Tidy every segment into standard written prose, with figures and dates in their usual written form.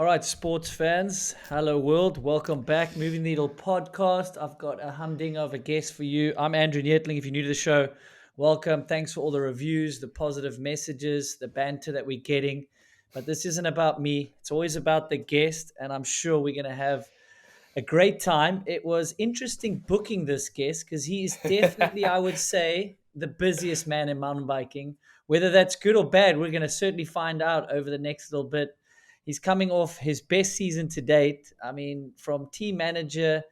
All right, sports fans, hello world, welcome back. Moving Needle podcast. I've got a humdinger of a guest for you. I'm Andrew Nietling. If you're new to the show, welcome. Thanks for all the reviews, the positive messages, the banter that we're getting. But this isn't about me. It's always about the guest, and I'm sure we're going to have a great time. It was interesting booking this guest because he is definitely, I would say, the busiest man in mountain biking. Whether that's good or bad, we're going to certainly find out over the next little bit. He's coming off his best season to date. I mean, from team manager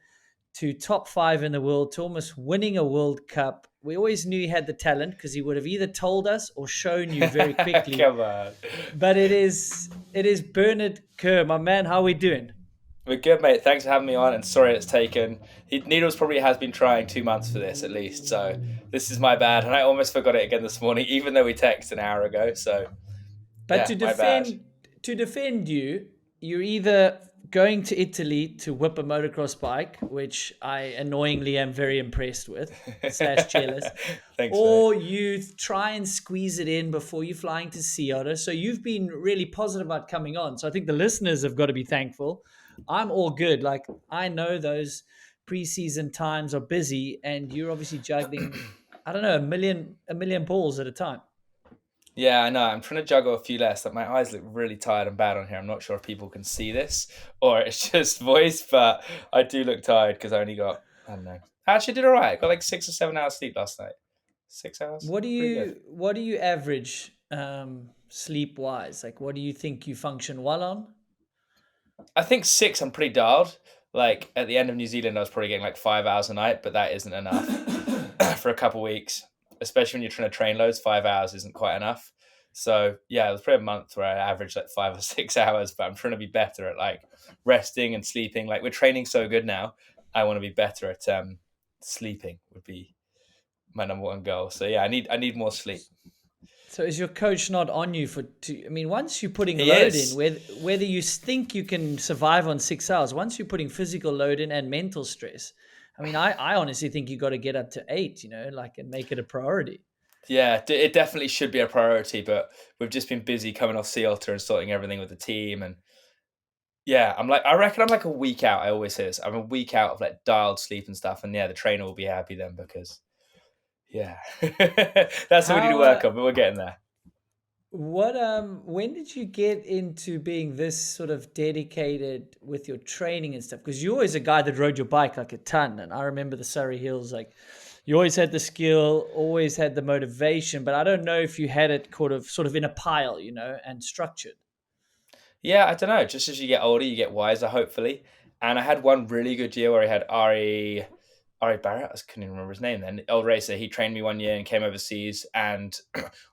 to top five in the world to almost winning a World Cup. We always knew he had the talent because he would have either told us or shown you very quickly. Come on. But it is Bernard Kerr, my man. How are we doing? We're good, mate. Thanks for having me on, and sorry it's taken. Needles probably has been trying 2 months for this at least, so this is my bad, and I almost forgot it again this morning, even though we texted an hour ago. So But yeah, my bad. to defend you, you're either going to Italy to whip a motocross bike, which I annoyingly am very impressed with, slash jealous, Thanks, mate. or you try and squeeze it in before you're flying to Sea Otter. So you've been really positive about coming on. So I think the listeners have got to be thankful. I'm all good. Like I know those preseason times are busy, and you're obviously juggling, I don't know, a million balls at a time. Yeah, I know. I'm trying to juggle a few less. Like my eyes look really tired and bad on here. I'm not sure if people can see this or it's just voice, but I do look tired because I only got, I don't know. I actually did all right. I got like 6 or 7 hours sleep last night. 6 hours, What do pretty good. you what do you average sleep wise? Like what do you think you function well on? I think six, I'm pretty dialed. Like at the end of New Zealand, I was probably getting like 5 hours a night, but that isn't enough for a couple of weeks, especially when you're trying to train loads. 5 hours isn't quite enough. So yeah, it was probably a month where I averaged like 5 or 6 hours, but I'm trying to be better at like resting and sleeping. Like we're training so good now, I want to be better at sleeping. Would be my number one goal. So yeah, I need more sleep. So is your coach not on you I mean, once you're putting He load in, is. whether you think you can survive on 6 hours, once you're putting physical load in and mental stress, I mean, I honestly think you got to get up to 8, like and make it a priority. Yeah, it definitely should be a priority, but we've just been busy coming off Sea Otter and sorting everything with the team. And yeah, I reckon I'm like a week out. I always say this. I'm a week out of like dialed sleep and stuff. And yeah, the trainer will be happy then because, yeah, that's what we need to How work on, but we're getting there. What when did you get into being this sort of dedicated with your training and stuff? Because you're always a guy that rode your bike like a ton. And I remember the Surrey Hills, like you always had the skill, always had the motivation, but I don't know if you had it sort of in a pile, and structured. Yeah, I don't know. Just as you get older, you get wiser, hopefully. And I had one really good year where I had Ari Barrett, I couldn't even remember his name then, old racer. He trained me one year and came overseas, and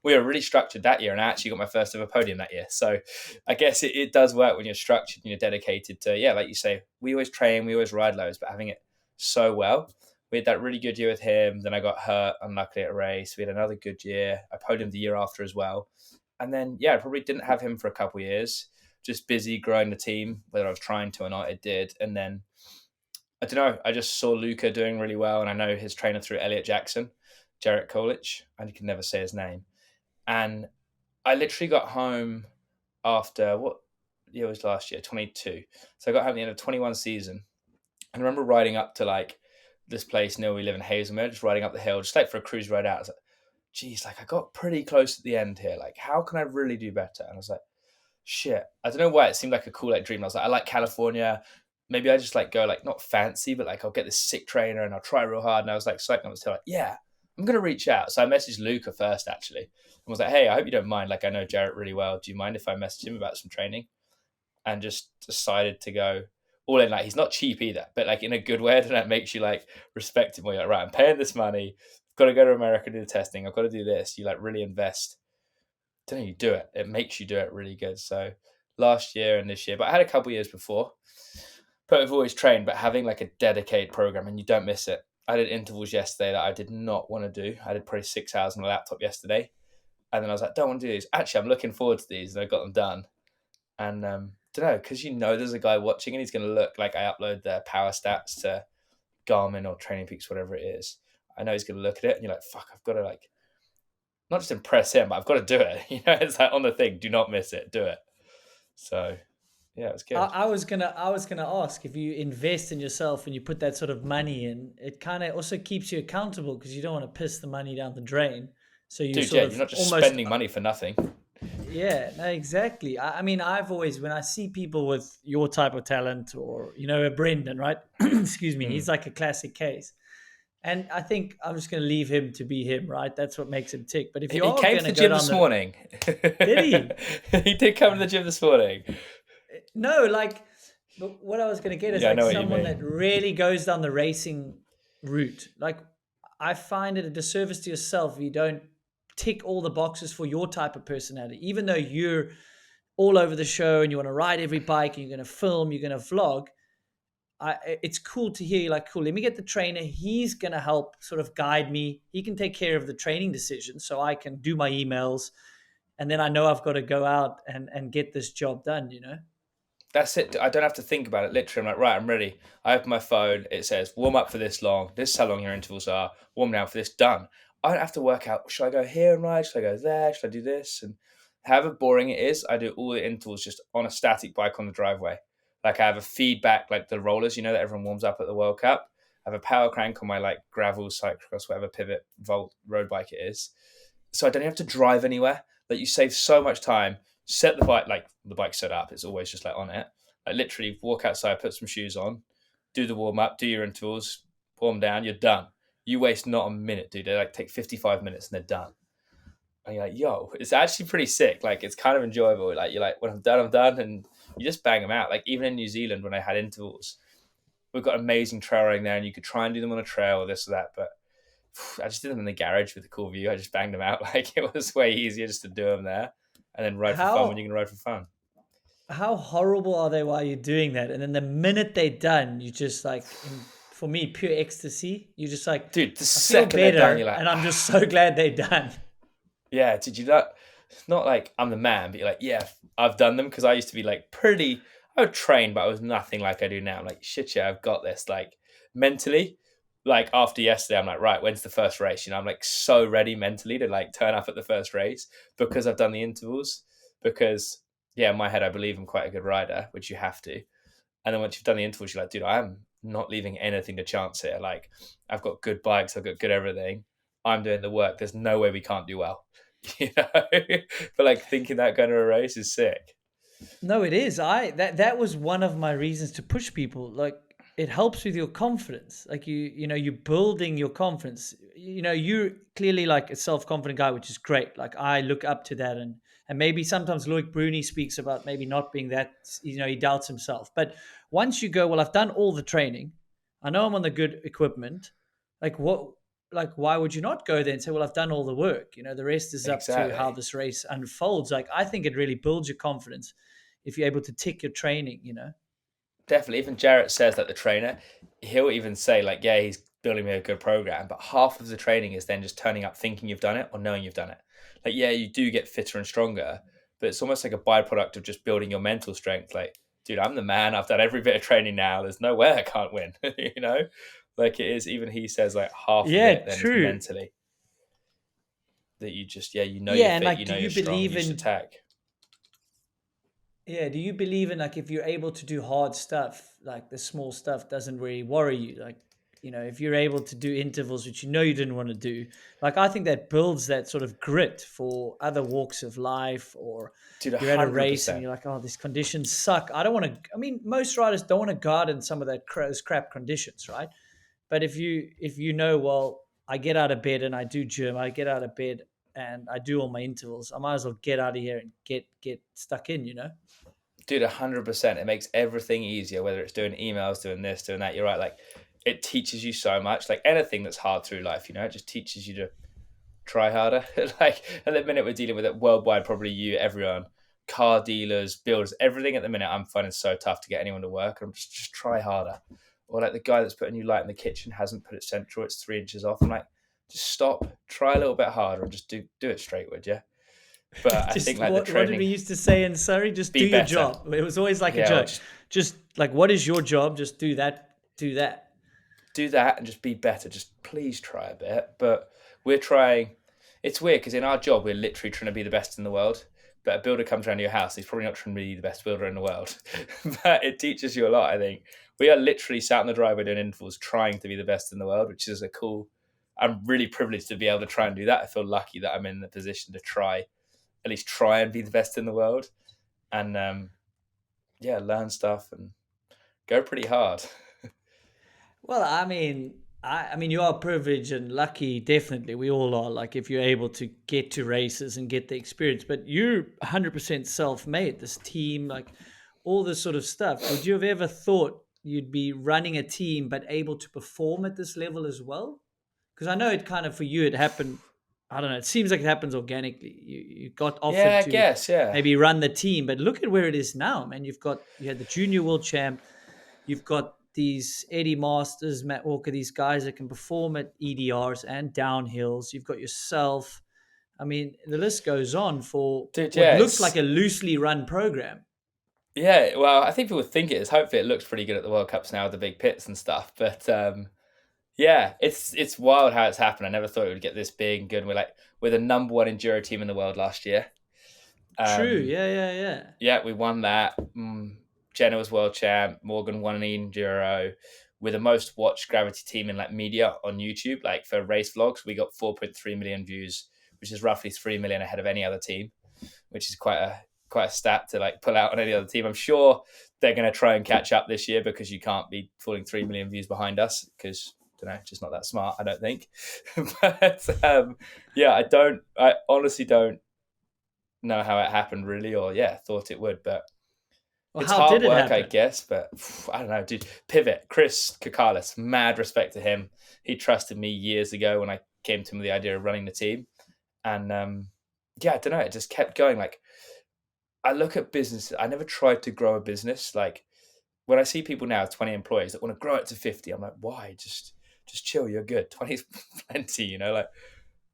we were really structured that year. And I actually got my first ever podium that year. So I guess it does work when you're structured and you're dedicated to, yeah, like you say, we always train, we always ride loads, but having it so well. We had that really good year with him. Then I got hurt, unluckily at a race. We had another good year. I podiumed the year after as well. And then, yeah, I probably didn't have him for a couple of years. Just busy growing the team, whether I was trying to or not, it did. And then I don't know. I just saw Luca doing really well, and I know his trainer through Elliot Jackson, Jarrett Kolich. I can never say his name. And I literally got home after what year was last year, 22. So I got home at the end of 21 season, and I remember riding up to like this place near we live in Hazelmere, just riding up the hill, just like for a cruise ride out. I was like, geez, like I got pretty close at the end here. Like, how can I really do better? And I was like, shit. I don't know why it seemed like a cool like dream. I was like, I like California. Maybe I just like go like not fancy, but like I'll get this sick trainer and I'll try real hard. And I was like psyched on myself, like, yeah, I'm gonna reach out. So I messaged Luca first actually and was like, hey, I hope you don't mind. Like I know Jarrett really well. Do you mind if I message him about some training? And just decided to go all in. Like he's not cheap either, but like in a good way. And that makes you like respect him. Where you're like, right, I'm paying this money. I've got to go to America to do the testing. I've got to do this. You like really invest. Don't know, you do it. It makes you do it really good. So last year and this year, but I had a couple of years before. But I've always trained, but having like a dedicated program and you don't miss it. I did intervals yesterday that I did not want to do. I did probably 6 hours on my laptop yesterday. And then I was like, don't want to do these. Actually, I'm looking forward to these. And I got them done. And don't know, because there's a guy watching and he's going to look like I upload the power stats to Garmin or Training Peaks, whatever it is. I know he's going to look at it and you're like, fuck, I've got to like, not just impress him, but I've got to do it. It's like on the thing, do not miss it, do it. So Yeah, it was I, good. I was gonna ask if you invest in yourself and you put that sort of money in, it kind of also keeps you accountable because you don't want to piss the money down the drain. So you Dude, sort yeah, you're of not just almost, spending money for nothing. yeah, no, exactly. I mean, I've always, when I see people with your type of talent or, a Brendan, right? Excuse me, he's Mm. like a classic case. And I think I'm just going to leave him to be him, right? That's what makes him tick. But if you He are came going to to the go gym down this the, morning. did he? He did come to the gym this morning. No, like, but what I was going to get is Yeah, I like know what you someone that mean. really goes down the racing route. Like, I find it a disservice to yourself if you don't tick all the boxes for your type of personality, even though you're all over the show and you want to ride every bike and you're going to film, you're going to vlog. It's cool to hear you like, cool, let me get the trainer. He's going to help sort of guide me. He can take care of the training decisions so I can do my emails. And then I know I've got to go out and get this job done. That's it. I don't have to think about it. Literally, I'm like, right, I'm ready. I open my phone. It says warm up for this long. This is how long your intervals are. Warm down for this. Done. I don't have to work out. Should I go here and ride? Should I go there? Should I do this? And however boring it is, I do all the intervals just on a static bike on the driveway. Like I have a feedback, like the rollers, that everyone warms up at the World Cup. I have a power crank on my like gravel, cyclocross, whatever pivot vault road bike it is. So I don't have to drive anywhere. Like you save so much time. Set the bike, like the bike's set up. It's always just like on it. Like literally walk outside, put some shoes on, do the warm up, do your intervals, warm down. You're done. You waste not a minute, dude. They like take 55 minutes and they're done. And you're like, yo, it's actually pretty sick. Like it's kind of enjoyable. Like you're like, when I'm done, I'm done, and you just bang them out. Like even in New Zealand when I had intervals, we've got amazing trail running there, and you could try and do them on a trail or this or that, but I just did them in the garage with a cool view. I just banged them out. Like it was way easier just to do them there and then ride for fun when you How can ride for fun. how horrible are they while you're doing that? And then the minute they're done, you just like, for me, pure ecstasy. You're just like, Dude, the I feel second they're done, you're better, like, and I'm just so glad they're done. yeah, did you not? It's not like I'm the man, but you're like, yeah, I've done them because I used to be like pretty. I would train, but I was nothing like I do now. I'm like, shit, yeah, I've got this. Like mentally, like after yesterday, I'm like, right, when's the first race? I'm like so ready mentally to like turn up at the first race because I've done the intervals. Because yeah, in my head, I believe I'm quite a good rider, which you have to. And then once you've done the intervals, you're like, dude, I'm not leaving anything to chance here. Like, I've got good bikes, I've got good everything. I'm doing the work. There's no way we can't do well. You know, but like thinking that going to a race is sick. No, it is. That was one of my reasons to push people. Like it helps with your confidence. Like you're building your confidence. You're clearly like a self-confident guy, which is great. Like I look up to that, and maybe sometimes Loic Bruni speaks about maybe not being that. He doubts himself. But once you go, well, I've done all the training. I know I'm on the good equipment. Like what? Like why would you not go there and say, well, I've done all the work. The rest is up to how Exactly. this race unfolds. Like I think it really builds your confidence if you're able to tick your training. Definitely. Even Jarrett says that the trainer, he'll even say like, yeah, he's building me a good program, but half of the training is then just turning up thinking you've done it or knowing you've done it. Like, yeah, you do get fitter and stronger, but it's almost like a byproduct of just building your mental strength. Like, dude, I'm the man. I've done every bit of training now. There's no way I can't win. you know, like it is. Even he says like half of it Yeah, then is true. mentally that you just yeah, you're Yeah, and fit, like, you're strong, you should attack. do you believe in like if you're able to do hard stuff, like the small stuff doesn't really worry you? Like, if you're able to do intervals which you didn't want to do, like I think that builds that sort of grit for other walks of life. Or Dude, you're at a hundred race and percent. you're like, oh, these conditions suck. I don't want to. I mean, most riders don't want to guard in some of those crap conditions, right? But if you know, well, I get out of bed and I do gym, I get out of bed and I do all my intervals, I might as well get out of here and get stuck in. Dude, 100%. It makes everything easier, whether it's doing emails, doing this, doing that. You're right. Like, it teaches you so much. Like, anything that's hard through life, it just teaches you to try harder. Like, at the minute, we're dealing with it worldwide, probably you, everyone, car dealers, builders, everything at the minute, I'm finding so tough to get anyone to work. And I'm just try harder. Or, like, the guy that's putting a new light in the kitchen hasn't put it central, it's 3 inches off. I'm like, just stop, try a little bit harder, and just do it straight, would you? But I think, Just like, the what did we training, used to say in Surrey? Just do be your better. job. It was always like a Yeah, or joke. just Just like, what is your job? Just do that. Do that. do that and just be better. Just please try a bit. But we're trying. It's weird because in our job we're literally trying to be the best in the world. but a builder comes around your house, he's probably not trying to be the best builder in the world. But it teaches you a lot, I think. We are literally sat in the driveway doing intervals trying to be the best in the world, which is a cool. I'm really privileged to be able to try and do that. I feel lucky that I'm in the position to at least try and be the best in the world, and learn stuff and go pretty hard. Well, I mean, you are privileged and lucky. Definitely, we all are. Like, if you're able to get to races and get the experience, but you're 100% self-made. This team, like all this sort of stuff. Would you have ever thought you'd be running a team but able to perform at this level as well? Because I know it kind of for you, it happened. I don't know. It seems like it happens organically. You got Yeah, offered I to guess. Yeah, maybe run the team, but look at where it is now, man. You had the junior world champ. You've got these Eddie Masters, Matt Walker, these guys that can perform at EDRs and downhills. You've got yourself. I mean, the list goes on for dude. what Yeah, looks like it's a loosely run program. yeah. Well, I think people think it is. Hopefully, it looks pretty good at the World Cups now with the big pits and stuff. But yeah, it's wild how it's happened. I never thought it would get this big and good. We're the number one enduro team in the world last year. True. Um, Yeah. yeah, we won that. Jenna was world champ. Morgan won an enduro. We're the most watched gravity team in like media on YouTube. Like for race vlogs, we got 4.3 million views, which is roughly 3 million ahead of any other team, which is quite a stat to like pull out on any other team. I'm sure they're going to try and catch up this year because you can't be falling 3 million views behind us because don't know, just not that smart, I don't think. But yeah, I honestly don't know how it happened really, or thought it would, but Well, it's how hard did it work, I happen? guess. But I don't know, dude. Pivot, Chris Kakalis, mad respect to him. He trusted me years ago when I came to him with the idea of running the team, and I don't know, it just kept going. Like I look at business, I never tried to grow a business. Like when I see people now, 20 employees that want to grow it to 50, I'm like, why? Just chill, you're good. 20 is plenty, like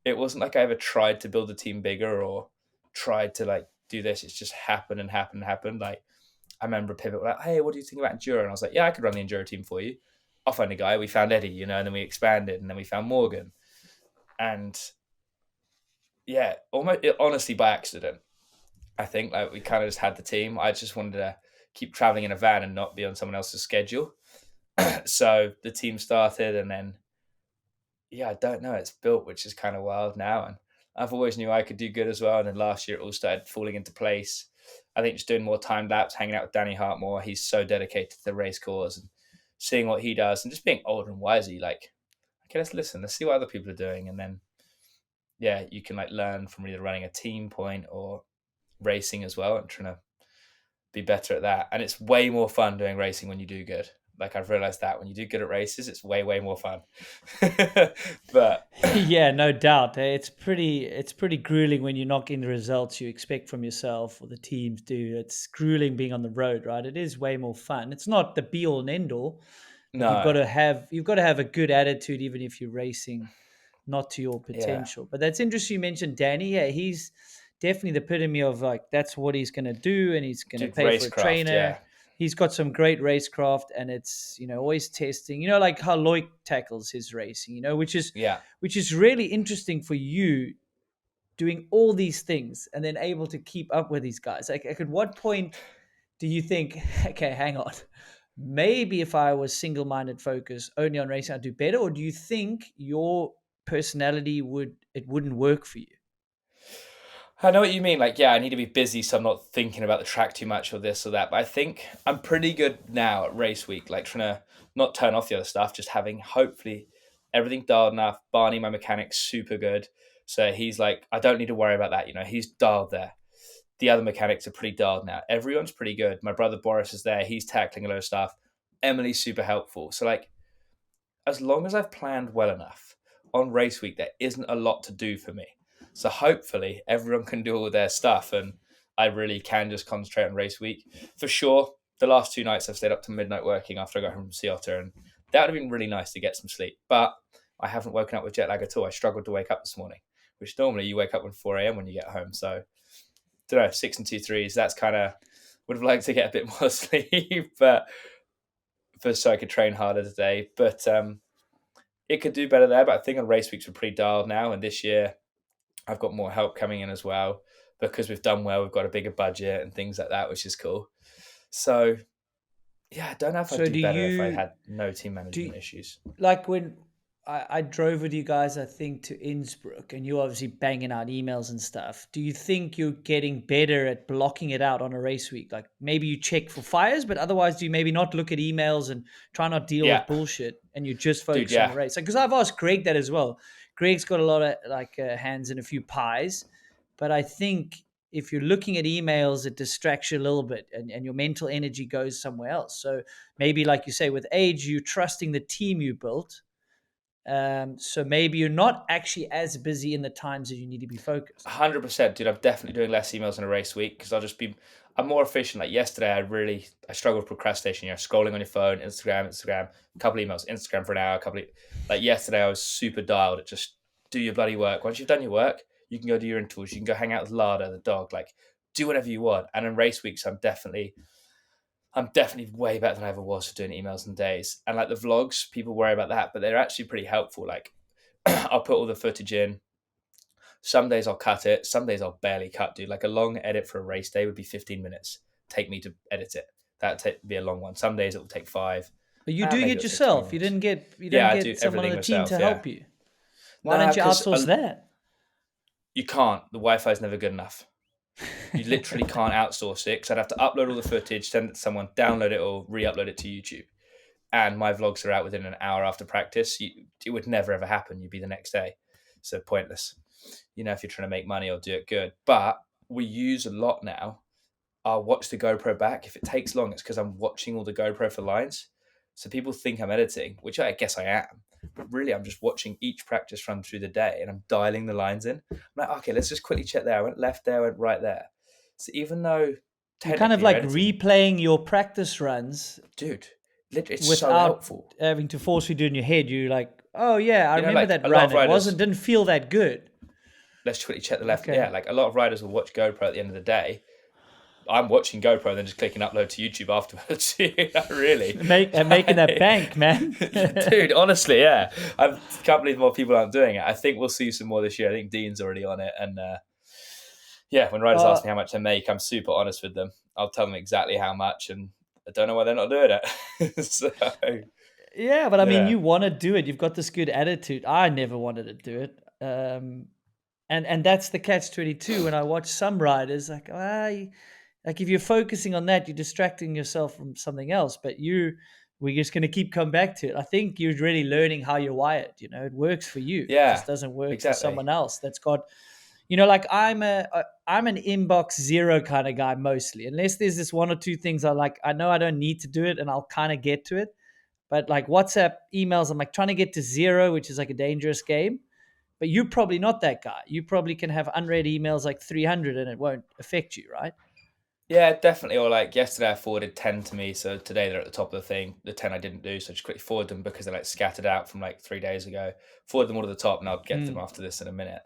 it wasn't like I ever tried to build a team bigger or tried to like do this. It's just happened and happened and happened. Like I remember Pivot were like, hey, what do you think about Enduro? And I was like, yeah, I could run the Enduro team for you. I'll find a guy. We found Eddie, and then we expanded, and then we found Morgan. And yeah, honestly by accident. I think like we kind of just had the team. I just wanted to keep traveling in a van and not be on someone else's schedule. So the team started, and then I don't know, it's built, which is kind of wild now. And I've always knew I could do good as well. And then last year it all started falling into place. I think just doing more time laps, hanging out with Danny Hartmore, he's so dedicated to the race cause and seeing what he does and just being older and wiser. Like, okay, let's listen, let's see what other people are doing. And then, you can like learn from either running a team point or racing as well and trying to be better at that. And it's way more fun doing racing when you do good. Like I've realized that when you do good at races, it's way more fun. But Yeah, no doubt. It's pretty grueling when you're not getting the results you expect from yourself or the teams do. It's grueling being on the road, right? It is way more fun. It's not the be all and end all, but you've got no, to have a good attitude even if you're racing not to your yeah, potential. But that's interesting you mentioned Danny. Yeah, he's definitely the epitome of like that's what he's going to do, and he's going to dude, pay for a racecraft, trainer. yeah, He's got some great racecraft, and it's always testing. Like how Loic tackles his racing. yeah. Which is really interesting for you doing all these things and then able to keep up with these guys. Like at what point do you think, okay, hang on, maybe if I was single-minded focused only on racing, I'd do better? Or do you think your personality wouldn't work for you? I know what you mean. Like, I need to be busy, so I'm not thinking about the track too much or this or that. But I think I'm pretty good now at race week, like trying to not turn off the other stuff, just having hopefully everything dialed enough. Barney, my mechanic's super good. So he's like, I don't need to worry about that. He's dialed there. The other mechanics are pretty dialed now. Everyone's pretty good. My brother Boris is there. He's tackling a lot of stuff. Emily's super helpful. So, like, as long as I've planned well enough on race week, there isn't a lot to do for me. So hopefully everyone can do all their stuff and I really can just concentrate on race week. For sure, the last 2 nights I've stayed up to midnight working after I got home from Sea Otter, and that would have been really nice to get some sleep. But I haven't woken up with jet lag at all. I struggled to wake up this morning, which normally you wake up at 4 a.m. when you get home. So, I don't know, 6 and 2 threes. That's kind of, would have liked to get a bit more sleep, but so I could train harder today. But it could do better there. But I think on race weeks we're pretty dialed now. And this year I've got more help coming in as well. because we've done well. We've got a bigger budget and things like that, which is cool. So yeah, I don't know if I'd So do do better if I you had no team do management issues. like when I drove with you guys, I think, to Innsbruck, and you're obviously banging out emails and stuff. Do you think you're getting better at blocking it out on a race week? Like maybe you check for fires, but otherwise, do you maybe not look at emails and try not deal Yeah, with bullshit, and you just dude. focus on the Yeah, race? Because I've asked Greg that as well. Greg's got a lot of hands in a few pies, but I think if you're looking at emails, it distracts you a little bit, and your mental energy goes somewhere else. So maybe, like you say, with age, you're trusting the team you built, so maybe you're not actually as busy in the times that you need to be focused. 100%, dude. I'm definitely doing less emails in a race week because I'm more efficient. Like yesterday, I struggled with procrastination. Scrolling on your phone, Instagram, a couple emails, Instagram for an hour, like yesterday, I was super dialed at just do your bloody work. Once you've done your work, you can go do your intervals. You can go hang out with Lada, the dog. Like do whatever you want. And in race weeks, I'm definitely way better than I ever was for doing emails and days. And like the vlogs, people worry about that, but they're actually pretty helpful. Like I'll put all the footage in. Some days I'll cut it. Some days I'll barely cut, dude. Like a long edit for a race day would be 15 minutes. Take me to edit it. That'd be a long one. Some days it will take 5. But you're doing Maybe it it'll take 20 yourself. minutes. You Yeah, didn't I do get someone on everything the team to myself. Yeah. help you. Why No, don't you because outsource that? you can't. The Wi-Fi is never good enough. You literally can't outsource it because I'd have to upload all the footage, send it to someone, download it, or re-upload it to YouTube. And my vlogs are out within an hour after practice. It would never ever happen. You'd be the next day. So pointless. If you're trying to make money or do it good. But we use a lot now. I'll watch the GoPro back. If it takes long, it's because I'm watching all the GoPro for lines. So people think I'm editing, which I guess I am. But really, I'm just watching each practice run through the day and I'm dialing the lines in. I'm like, okay, let's just quickly check there. I went left there, I went right there. So even though You're kind of technically you're like editing, replaying your practice runs dude, literally, it's so without helpful. having to force you to do in your head. You're like, oh yeah, I remember Like that a lot of run. It riders, didn't feel that good. let's quickly check the left. Okay. Yeah, like a lot of riders will watch GoPro at the end of the day. I'm watching GoPro and then just clicking upload to YouTube afterwards. Really. Making that bank, man. Dude, honestly, yeah. I can't believe more people aren't doing it. I think we'll see some more this year. I think Dean's already on it. And yeah, when riders ask me how much I make, I'm super honest with them. I'll tell them exactly how much, and I don't know why they're not doing it. So, Yeah, but I mean, yeah. you want to do it. You've got this good attitude. I never wanted to do it. And that's the catch-22. When I watch some riders, like if you're focusing on that, you're distracting yourself from something else. But we're just going to keep coming back to it. I think you're really learning how you're wired. It works for you. It Yeah, just doesn't work for exactly. someone else that's got, like I'm an inbox zero kind of guy mostly. Unless there's this one or two things I like, I know I don't need to do it, and I'll kind of get to it. But like WhatsApp emails, I'm like trying to get to zero, which is like a dangerous game. But you're probably not that guy. You probably can have unread emails like 300 and it won't affect you, right? Yeah, definitely. Or like yesterday, I forwarded 10 to me. So today they're at the top of the thing. The 10 I didn't do. So I just quickly forward them because they're like scattered out from like 3 days ago. Forward them all to the top and I'll get them after this in a minute.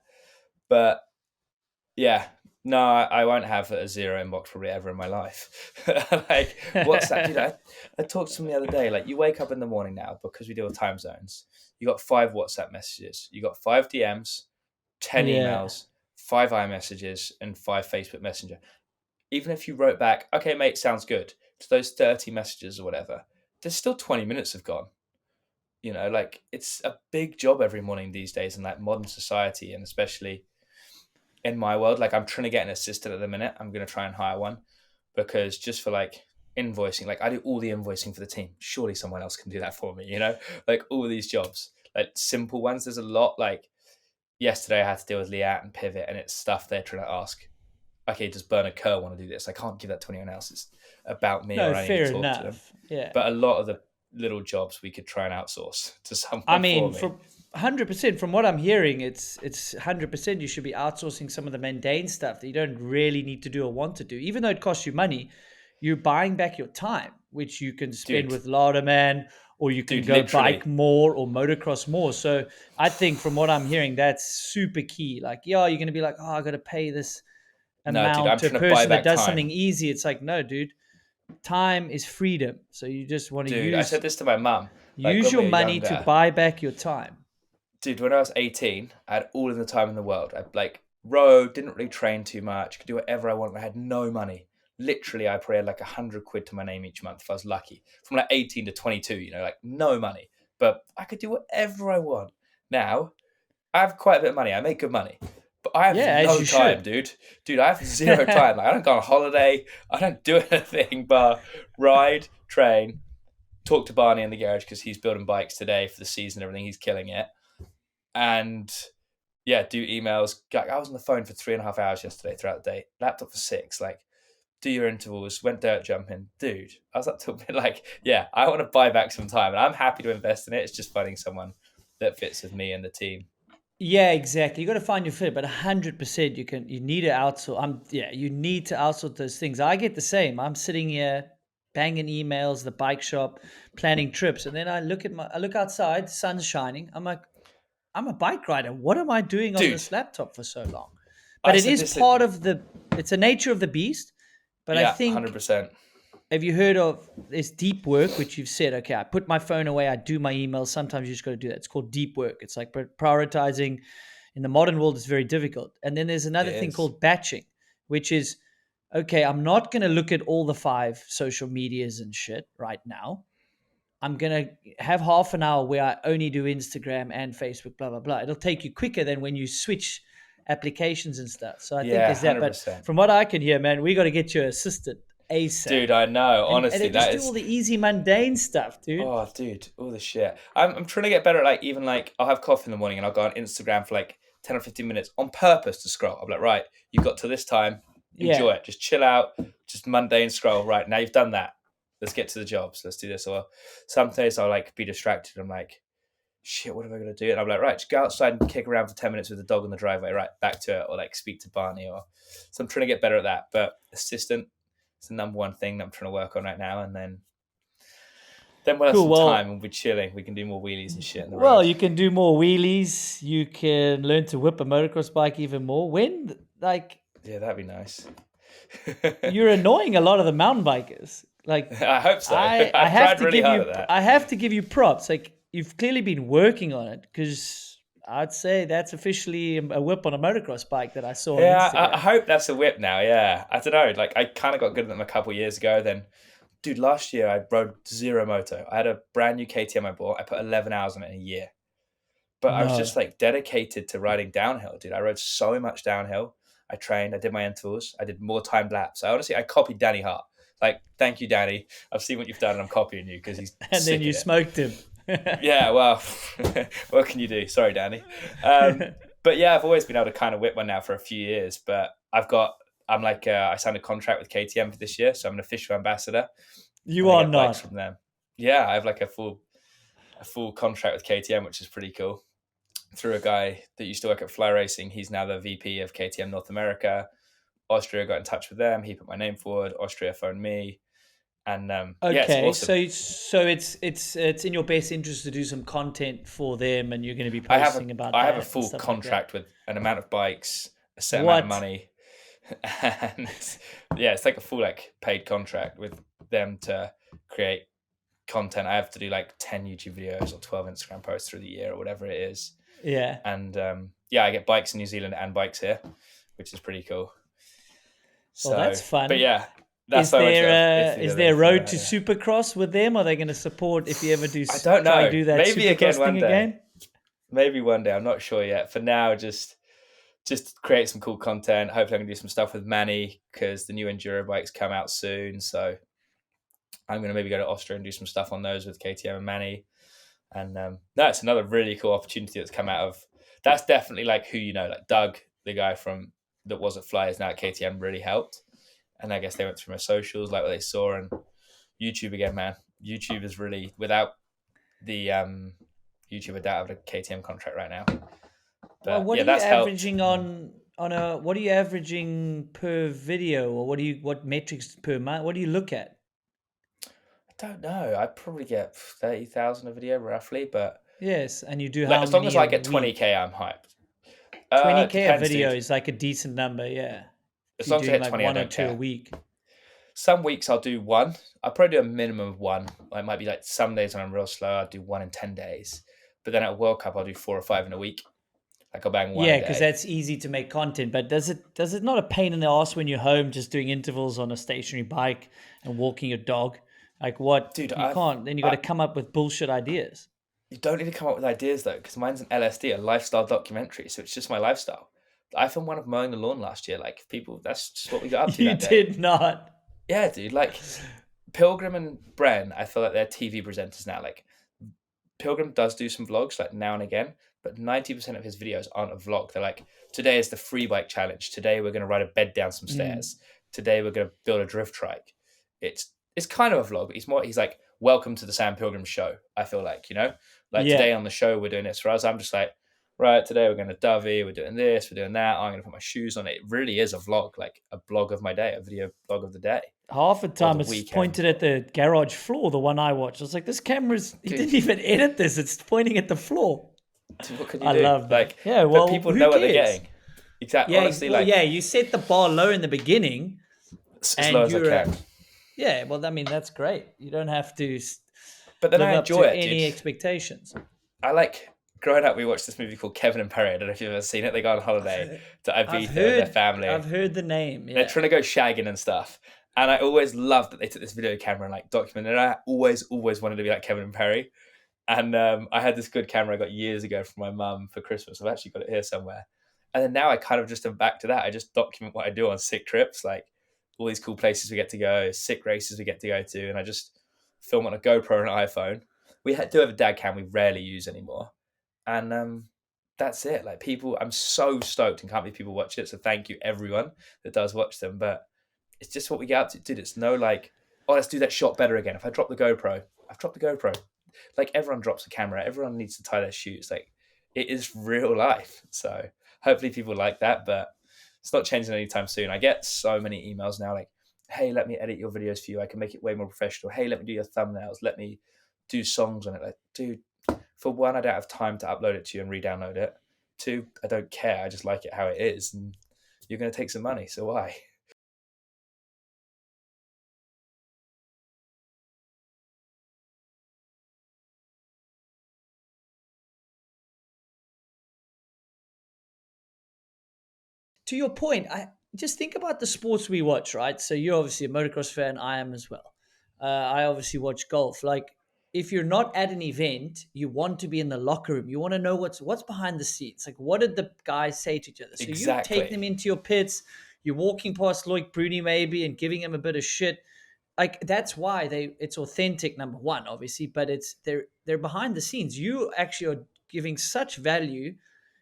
But yeah, no, I won't have a zero inbox probably ever in my life. Like WhatsApp, I talked to someone the other day. Like you wake up in the morning now because we deal with time zones. You got 5 WhatsApp messages. You got 5 DMs, 10 Yeah. emails, 5 iMessages, and 5 Facebook Messenger. Even if you wrote back, okay, mate, sounds good, to those 30 messages or whatever, there's still 20 minutes have gone. Like it's a big job every morning these days in like modern society, and especially in my world. Like I'm trying to get an assistant at the minute. I'm going to try and hire one because just for like invoicing, like I do all the invoicing for the team. Surely someone else can do that for me, like all these jobs, like simple ones. There's a lot. Like yesterday I had to deal with Liat and Pivot, and it's stuff they're trying to ask. Okay, does Bernard Kerr want to do this? I can't give that to anyone else. It's about me, No, or I need fair to talk to them. enough. Yeah. But a lot of the little jobs we could try and outsource to I someone for mean, me. from 100% from what I'm hearing, it's 100% you should be outsourcing some of the mundane stuff that you don't really need to do or want to do. Even though it costs you money, you're buying back your time, which you can spend Dude, with Lauderman, or you can go literally. bike more or motocross more. So I think from what I'm hearing, that's super key. Like, yeah, you're going to be like, oh, I got to pay this No, dude, amount I'm to a trying to buy person that back does time. something easy. It's like, no, dude, time is freedom. So you just want to Dude, I said this to my mum, like use when we your were money to younger. buy back your time. Dude, when I was 18, I had all of the time in the world. I like Rode, didn't really train too much, could do whatever I want. I had no money. Literally, I probably had like 100 quid to my name each month if I was lucky. From like 18 to 22, like no money. But I could do whatever I want. Now, I have quite a bit of money. I make good money. But I have Yeah, as no you time, should. dude. Dude, I have zero time. Like, I don't go on holiday. I don't do anything but ride, train, talk to Barney in the garage because he's building bikes today for the season and everything. He's killing it. And yeah, do emails. Like, I was on the phone for 3.5 hours yesterday throughout the day. Laptop for 6. Like, do your intervals. Went dirt jumping, dude. I was up to like, yeah, I want to buy back some time, and I'm happy to invest in it. It's just finding someone that fits with me and the team. Yeah, exactly. You got to find your fit, but 100% you need to outsource. You need to outsource those things. I get the same. I'm sitting here banging emails, the bike shop, planning trips, and then I look outside, sun's shining. I'm like, I'm a bike rider. What am I doing on Dude, this laptop for so long? But I it said is this. part of it's a nature of the beast. But I Yeah, think, 100%. have you heard of this deep work, which you've said, okay, I put my phone away, I do my emails. Sometimes you just got to do that. It's called deep work. It's like prioritizing. In the modern world, it's very difficult. And then there's It another thing is. called batching, which is, okay, I'm not going to look at all the 5 social medias and shit right now. I'm going to have half an hour where I only do Instagram and Facebook, blah, blah, blah. It'll take you quicker than when you switch applications and stuff. So I think Yeah, there's that. But 100%. from what I can hear, man, we got to get your assistant ASAP. Dude, I know. And Honestly, they just that do all is. the easy, mundane stuff, dude. Oh, dude, all the shit. I'm trying to get better at like even like I'll have coffee in the morning and I'll go on Instagram for like 10 or 15 minutes on purpose to scroll. I'm like, right, you've got to this time, Yeah. enjoy it, just chill out, just mundane scroll. Right, now you've done that. Let's get to the jobs. Let's do this. Or some days I'll like be distracted. I'm like, shit, what am I gonna do? And I'm like, right, just go outside and kick around for 10 minutes with the dog in the driveway. Right, back to it, or like speak to Barney. Or so I'm trying to get better at that. But assistant is the number one thing that I'm trying to work on right now, and then we'll have Cool. some time. Well, We'll be chilling. We can do more wheelies and shit in the Well, road. you can do more wheelies. You can learn to whip a motocross bike even more. Like, Yeah, that'd be nice. you're annoying a lot of the mountain bikers. Like, I hope so. I I've have tried to really give hard you, at that. I have to give you props. Like, you've clearly been working on it because I'd say that's officially a whip on a motocross bike that I saw on Yeah, I Instagram. hope that's a whip now. Yeah, I don't know. Like I kind of got good at them a couple of years ago. Then, dude, last year I rode zero moto. I had a brand new KTM I bought. I put 11 hours on it in a year. But I was No. just like dedicated to riding downhill, dude. I rode so much downhill. I trained. I did my intervals. I did more timed laps. I copied Danny Hart. Like, thank you, Danny. I've seen what you've done, and I'm copying you because he's And then sick you at it. smoked him. Yeah, well, what can you do? Sorry, Danny. But yeah, I've always been able to kind of whip one now for a few years. But I signed a contract with KTM for this year, so I'm an official ambassador. You And I are get bikes not. from them. Yeah, I have like a full contract with KTM, which is pretty cool. Through a guy that used to work at Fly Racing. He's now the VP of KTM North America. Austria got in touch with them. He put my name forward. Austria phoned me. And yeah, it's Okay, awesome. so it's in your best interest to do some content for them, and you're going to be I have a posting about I have a that and full stuff like that. contract with an amount of bikes, a set amount of What? money, and yeah, it's like a full like paid contract with them to create content. I have to do like 10 YouTube videos or 12 Instagram posts through the year or whatever it is. Yeah. And yeah, I get bikes in New Zealand and bikes here, which is pretty cool. Well, So, that's but fun. yeah, that's Is so much there of a Italy is that there they a flew road out to here. Supercross with them? Are they going to support if you ever I don't try know. do that Maybe again Supercross one thing day. again? Maybe one day. I'm not sure yet. For now, just create some cool content. Hopefully, I can do some stuff with Manny because the new enduro bikes come out soon. So I'm going to maybe go to Austria and do some stuff on those with KTM and Manny. And that's another really cool opportunity that's come out of. That's definitely like who like Doug, the guy from that was at Flyers now at KTM, really helped. And I guess they went through my socials, like what they saw, and YouTube again, man. YouTube is really without the YouTube, I don't have a KTM contract right now. Well, But yeah, that's helped. what are you averaging per video, or what metrics per month? What do you look at? I don't know. I probably get 30,000 a video roughly, but Yes, and you do like how as long as many I a get week? 20k, I'm hyped. 20K a Depends, video dude. is like a decent number, yeah. If As you're long as I doing hit like 20, I one or don't two a care. week. Some weeks I'll do one. I'll probably do a minimum of one. It might be like some days when I'm real slow, I'll do one in 10 days. But then at World Cup, I'll do 4 or 5 in a week. Like I'll bang one a Yeah, because day. that's easy to make content. But does it not a pain in the ass when you're home just doing intervals on a stationary bike and walking your dog? Like what Dude, you can't. Then you got to come up with bullshit ideas. you don't need to come up with ideas though, because mine's an LSD, a lifestyle documentary. So it's just my lifestyle. I filmed one of mowing the lawn last year. Like people, that's just what we got up to You that day. did not. Yeah, dude. Like Pilgrim and Bren, I feel like they're TV presenters now. Like Pilgrim does do some vlogs like now and again, but 90% of his videos aren't a vlog. They're like, today is the free bike challenge. Today we're going to ride a bed down some Mm, stairs. Today we're going to build a drift trike. It's kind of a vlog, but he's like, welcome to the Sam Pilgrim show. I feel like, like yeah. today on the show, we're doing this for us. I'm just like, right, today we're going to Dovey. We're doing this. We're doing that. I'm going to put my shoes on. It really is a vlog, like a blog of my day, a video blog of the day Half the or time the it's weekend. pointed at the garage floor, the one I watched. I was like, this camera's, he Dude, didn't even edit this. It's pointing at the floor. what can you I do? love that. Like, Yeah, but well, people who know what they're cares? getting. Exactly. Yeah, Honestly, well, like yeah, you set the bar low in the beginning as low and as I you're, can. yeah, well, I mean, that's great. You don't have to But then live I up enjoy to it, dude. any expectations. I like growing up. We watched this movie called Kevin and Perry. I don't know if you've ever seen it. They go on holiday to I've Ibiza with their heard, family. I've heard the name. They're Yeah. trying to go shagging and stuff. And I always loved that they took this video camera and like documented it. I always wanted to be like Kevin and Perry. And I had this good camera I got years ago from my mum for Christmas. I've actually got it here somewhere. And then now I kind of just am back to that. I just document what I do on sick trips, like all these cool places we get to go, sick races we get to go to. And I just film on a GoPro and an iPhone. Do have a dad cam we rarely use anymore. And that's it. Like people, I'm so stoked and can't believe people watch it. So thank you everyone that does watch them. But it's just what we get up to, dude. It's no like, oh, let's do that shot better again. If I drop the GoPro, I've dropped the GoPro. Like everyone drops a camera. Everyone needs to tie their shoes. Like it is real life. So hopefully people like that, but it's not changing anytime soon. I get so many emails now like, hey, let me edit your videos for you. I can make it way more professional. Hey, let me do your thumbnails. Let me do songs on it. Like, dude, for one, I don't have time to upload it to you and re-download it. Two, I don't care. I just like it how it is. And you're going to take some money. So why? To your point, I just think about the sports we watch, right? So you're obviously a motocross fan. I am as well. I obviously watch golf. Like, if you're not at an event, you want to be in the locker room. You want to know what's behind the scenes. Like, what did the guys say to each other? So you take Exactly. them into your pits. You're walking past Loic Bruni maybe and giving him a bit of shit. Like that's why it's authentic. Number one, obviously, but they're behind the scenes. You actually are giving such value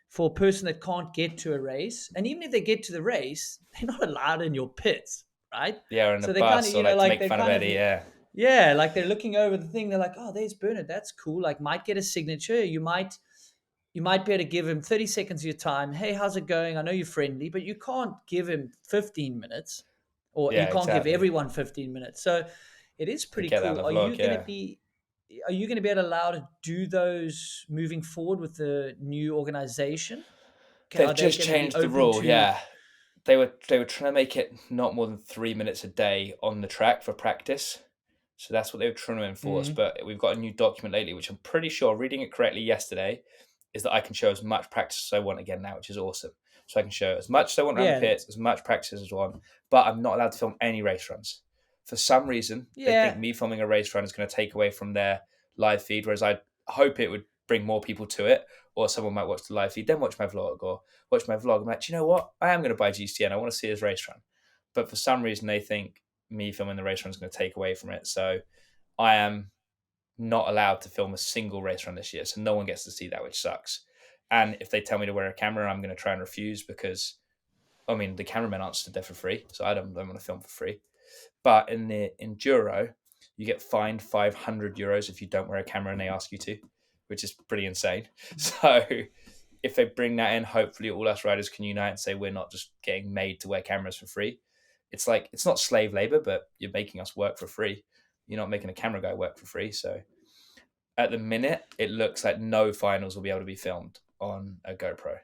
for a person that can't get to a race. And even if they get to the race, they're not allowed in your pits, right? Yeah, or in the So they kind of, bus or like to like make they're fun of kind of, Eddie. Yeah. yeah, like they're looking over the thing. They're like, oh, there's Bernard. That's cool. Like, might get a signature. You might be able to give him 30 seconds of your time. Hey, how's it going? I know you're friendly, but you can't give him 15 minutes or you Yeah, can't give exactly. everyone 15 minutes. So it is They pretty get that on cool. the vlog. Yeah. Are you going to be able to allow to do those moving forward with the new organization? They've Are they just going to be changed the open rule. to? Yeah. They were trying to make it not more than 3 minutes a day on the track for practice. So that's what they were trying to enforce. Mm, But we've got a new document lately, which I'm pretty sure, reading it correctly yesterday, is that I can show as much practice as I want again now, which is awesome. So I can show as much as I want around the yeah, pits, as much practice as I want, but I'm not allowed to film any race runs. For some reason, they think yeah, me filming a race run is going to take away from their live feed, whereas I hope it would bring more people to it, or someone might watch the live feed, then watch my vlog, or watch my vlog. I'm like, do you know what? I am going to buy GCN. I want to see his race run. But for some reason, they think me filming the race run is going to take away from it. So I am not allowed to film a single race run this year. So no one gets to see that, which sucks. And if they tell me to wear a camera, I'm going to try and refuse because, I mean, the cameramen aren't stood there for free. So I don't want to film for free. But in the enduro, you get fined €500 if you don't wear a camera and they ask you to, which is pretty insane. So if they bring that in, hopefully all us riders can unite and say we're not just getting made to wear cameras for free. It's like it's not slave labor, but you're making us work for free. You're not making a camera guy work for free. So at the minute, it looks like no finals will be able to be filmed on a GoPro.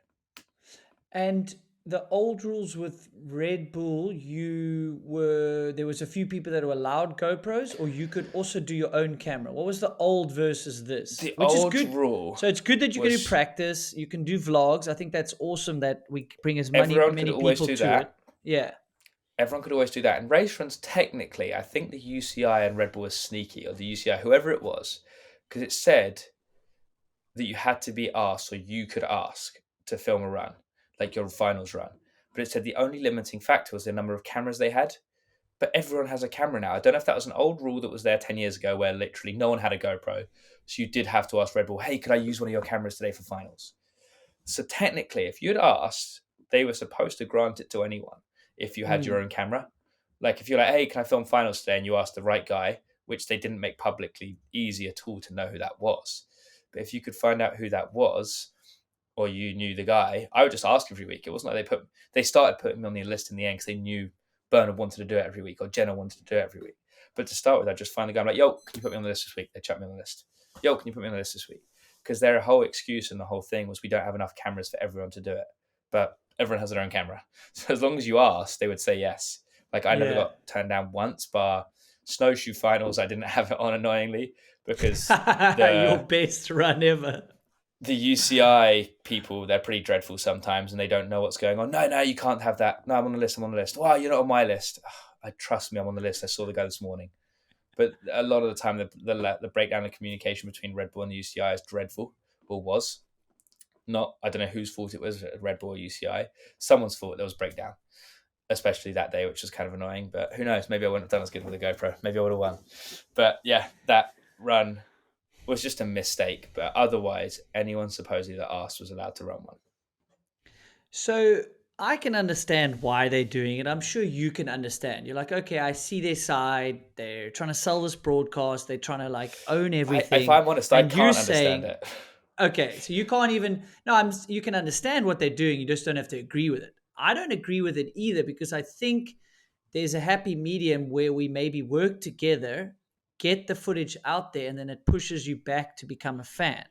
and the old rules with Red Bull, there was a few people that were allowed GoPros, or you could also do your own camera. What was the old versus this? The Which is old good. rule So it's good that you can do was practice. You can do vlogs. I think that's awesome that we bring as everyone could many always people do to it. that. Yeah. Everyone could always do that. And race runs, technically, I think the UCI and Red Bull was sneaky, or the UCI, whoever it was, because it said that you had to be asked, or you could ask to film a run, like your finals run. But it said the only limiting factor was the number of cameras they had. But everyone has a camera now. I don't know if that was an old rule that was there 10 years ago where literally no one had a GoPro. So you did have to ask Red Bull, hey, could I use one of your cameras today for finals? So technically, if you'd asked, they were supposed to grant it to anyone if you had your Mm. own camera. Like if you're like, hey, can I film finals today? And you asked the right guy, which they didn't make publicly easy at all to know who that was. But if you could find out who that was, or you knew the guy, I would just ask every week. It wasn't like they started putting me on the list in the end because they knew Bernard wanted to do it every week or Jenna wanted to do it every week. But to start with, I just find the guy. I'm like, yo, can you put me on the list this week? They chuck me on the list. Yo, can you put me on the list this week? Because their whole excuse and the whole thing was we don't have enough cameras for everyone to do it. But everyone has their own camera. So as long as you asked, they would say yes. Like I never Yeah. got turned down once, bar snowshoe finals, I didn't have it on annoyingly because Your the best run ever. the UCI people, they're pretty dreadful sometimes and they don't know what's going on. No, you can't have that. No, I'm on the list. I'm on the list. Wow, you're not on my list. I trust me, I'm on the list. I saw the guy this morning. But a lot of the time, the breakdown of communication between Red Bull and the UCI is dreadful, or was. Not, I don't know whose fault it was, Red Bull or UCI. Someone's fault there was breakdown, especially that day, which was kind of annoying. But who knows? Maybe I wouldn't have done as good with a GoPro. Maybe I would have won. But yeah, that run was just a mistake. But otherwise, anyone supposedly that asked was allowed to run one. So I can understand why they're doing it. I'm sure you can understand. You're like, okay, I see their side. They're trying to sell this broadcast. They're trying to like own If everything. I'm honest, I And you can't understand saying, it. okay, so you can't even. No, you can understand what they're doing. You just don't have to agree with it. I don't agree with it either because I think there's a happy medium where we maybe work together, get the footage out there, and then it pushes you back to become a fan.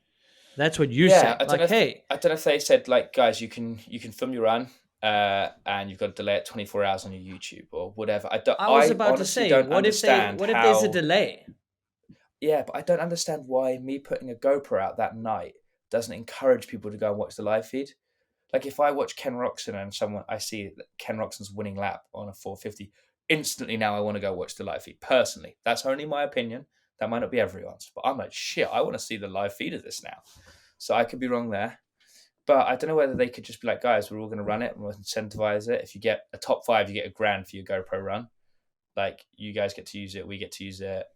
That's what you're Yeah, saying. Like, hey, I don't know if they said like, guys, you can film your run, and you've got to delay it 24 hours on your YouTube or whatever. I was I about to honestly say, don't understand what if there's a how. delay? Yeah, but I don't understand why me putting a GoPro out that night doesn't encourage people to go and watch the live feed. Like if I watch Ken Roxon and someone I see Ken Roxon's winning lap on a 450, instantly now I want to go watch the live feed. Personally, that's only my opinion. That might not be everyone's, but I'm like, shit, I want to see the live feed of this now. So I could be wrong there. But I don't know whether they could just be like, guys, we're all going to run it and we'll incentivize it. If you get a top 5, you get a grand for your GoPro run. Like you guys get to use it, we get to use it.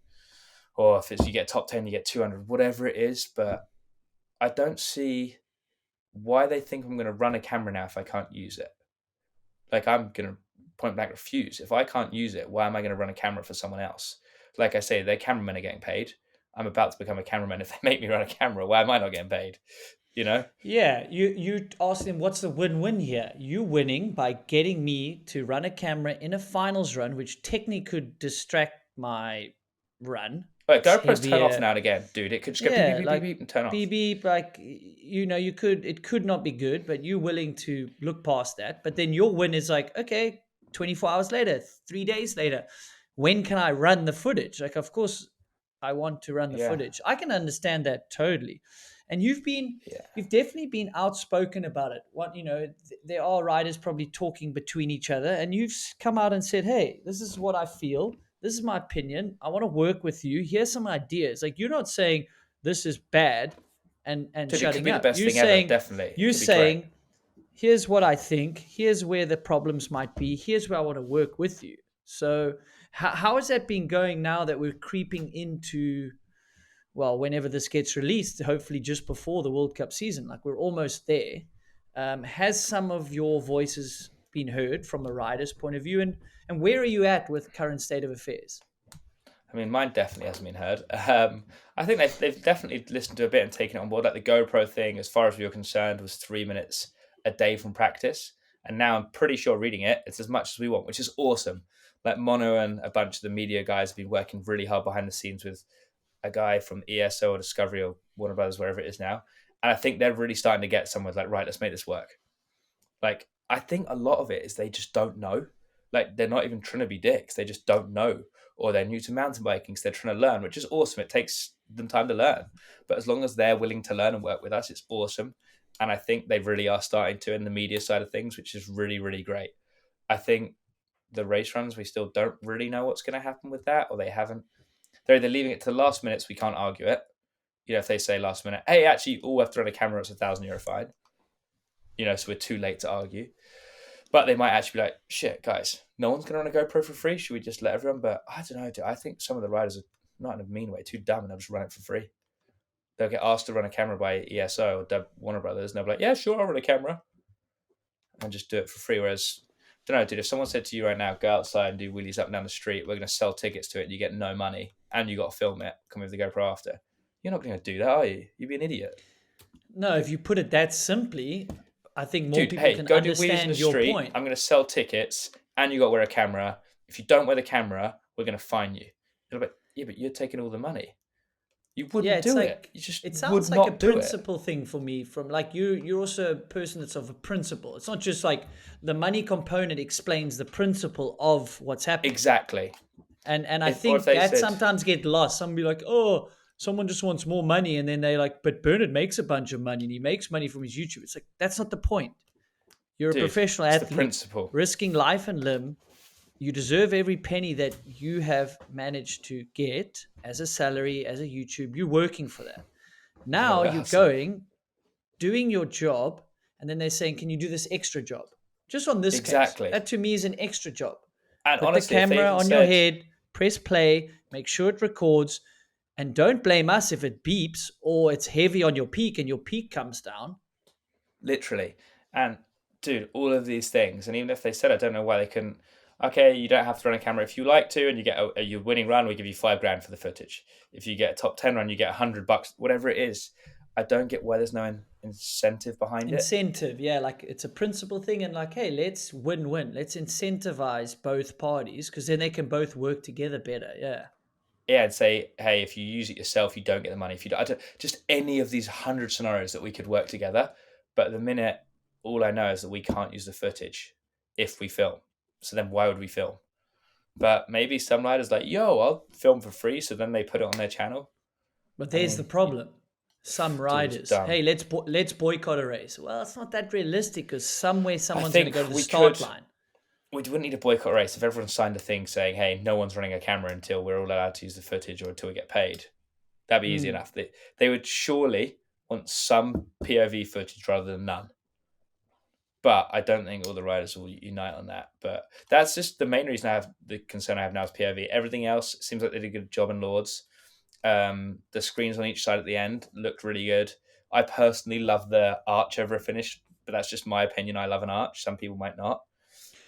Or if it's you get top 10, you get 200, whatever it is. But I don't see why they think I'm going to run a camera now if I can't use it. Like I'm going to point blank refuse. If I can't use it, why am I going to run a camera for someone else? Like I say, their cameramen are getting paid. I'm about to become a cameraman. If they make me run a camera, why am I not getting paid? You know? Yeah, you ask them what's the win-win here. You winning by getting me to run a camera in a finals run, which technically could distract my run. But It's GoPros turn off heavier. now and again, dude. It could just go beep beep Yeah, beep beep like beep and turn off. BB, like you could it could not be good, but you willing to look past that. But then your win is like, okay, 24 hours later, 3 days later, when can I run the footage? Like, of course, I want to run the Yeah, footage. I can understand that totally. And yeah. you've definitely been outspoken about it. What there are riders probably talking between each other, and you've come out and said, "Hey, this is what I feel. This is my opinion. I want to work with you. Here's some ideas." Like you're not saying this is bad and Dude, it could shutting be the up. best thing ever. Definitely, it You're could be great. saying, here's what I think. Here's where the problems might be. Here's where I want to work with you. So how has that been going now that we're creeping into, well, whenever this gets released, hopefully just before the World Cup season, like we're almost there. Has some of your voices been heard from a rider's point of view, and where are you at with current state of affairs? I mean, mine definitely hasn't been heard. I think they've definitely listened to a bit and taken it on board. Like the GoPro thing, as far as we were concerned, was 3 minutes a day from practice. And now I'm pretty sure reading it, it's as much as we want, which is awesome. Like Mono and a bunch of the media guys have been working really hard behind the scenes with a guy from ESO or Discovery or Warner Brothers, wherever it is now. And I think they're really starting to get somewhere like, right, let's make this work. Like I think a lot of it is they just don't know. Like they're not even trying to be dicks. They just don't know, or they're new to mountain biking, so they're trying to learn, which is awesome. It takes them time to learn, but as long as they're willing to learn and work with us, it's awesome. And I think they really are starting to in the media side of things, which is really, really great. I think the race runs, we still don't really know what's going to happen with that, or they haven't. They're either leaving it to the last minute, so we can't argue it. If they say last minute, hey, actually, all we have to run a camera, it's €1,000 fine. So we're too late to argue. But they might actually be like, shit, guys, no one's going to run a GoPro for free. Should we just let everyone? But I don't know, dude. I think some of the riders are not in a mean way, too dumb, and they'll just run it for free. They'll get asked to run a camera by ESO or Dub Warner Brothers, and they'll be like, yeah, sure, I'll run a camera. And just do it for free. Whereas, I don't know, dude, if someone said to you right now, go outside and do wheelies up and down the street, we're going to sell tickets to it, and you get no money, and you got to film it, come with the GoPro after. You're not going to do that, are you? You'd be an idiot. No, if you put it that simply, I think more people Hey, can go do wheelies in understand the your street. point. I'm going to sell tickets, and you got to wear a camera. If you don't wear the camera, we're going to fine you. You're like, yeah, but you're taking all the money. You wouldn't It's do like, it. You just it would sounds like a not do it. principle thing for me. From like you're also a person that's of a principle. It's not just like the money component explains the principle of what's happening. Exactly. And I think that sometimes get lost. Some be like, oh, someone just wants more money, and then they like, but Bernard makes a bunch of money and he makes money from his YouTube. It's like that's not the point. You're a professional athlete, the principle. risking life and limb. You deserve every penny that you have managed to get as a salary, as a YouTube. You're working for that. Now you're going, doing your job, and then they're saying, can you do this extra job? Just on this case. That to me is an extra job. And put honestly, the camera on your head, press play, make sure it records, and don't blame us if it beeps or it's heavy on your peak and your peak comes down. Literally. And dude, all of these things, and even if they said, I don't know why they couldn't. Okay, you don't have to run a camera if you like to, and you get your winning run, we give you $5,000 for the footage. If you get a top 10 run, you get $100, whatever it is. I don't get why there's no incentive behind it. Incentive, yeah, like it's a principle thing, and like, hey, let's win-win. Let's incentivize both parties because then they can both work together better. Yeah. Yeah, and say, hey, if you use it yourself, you don't get the money. If you don't, just any of these 100 scenarios that we could work together. But at the minute, all I know is that we can't use the footage if we film. So then why would we film? But maybe some riders like, yo, I'll film for free. So then they put it on their channel. But there's the problem. Some riders, hey, let's boycott a race. Well, it's not that realistic because somewhere someone's going to go to the start line. We wouldn't need a boycott race if everyone signed a thing saying, hey, no one's running a camera until we're all allowed to use the footage or until we get paid. That'd be easy enough. They would surely want some POV footage rather than none. But I don't think all the riders will unite on that. But that's just the main reason the concern I have now is POV. Everything else seems like they did a good job in Lords. The screens on each side at the end looked really good. I personally love the arch over a finish, but that's just my opinion. I love an arch. Some people might not.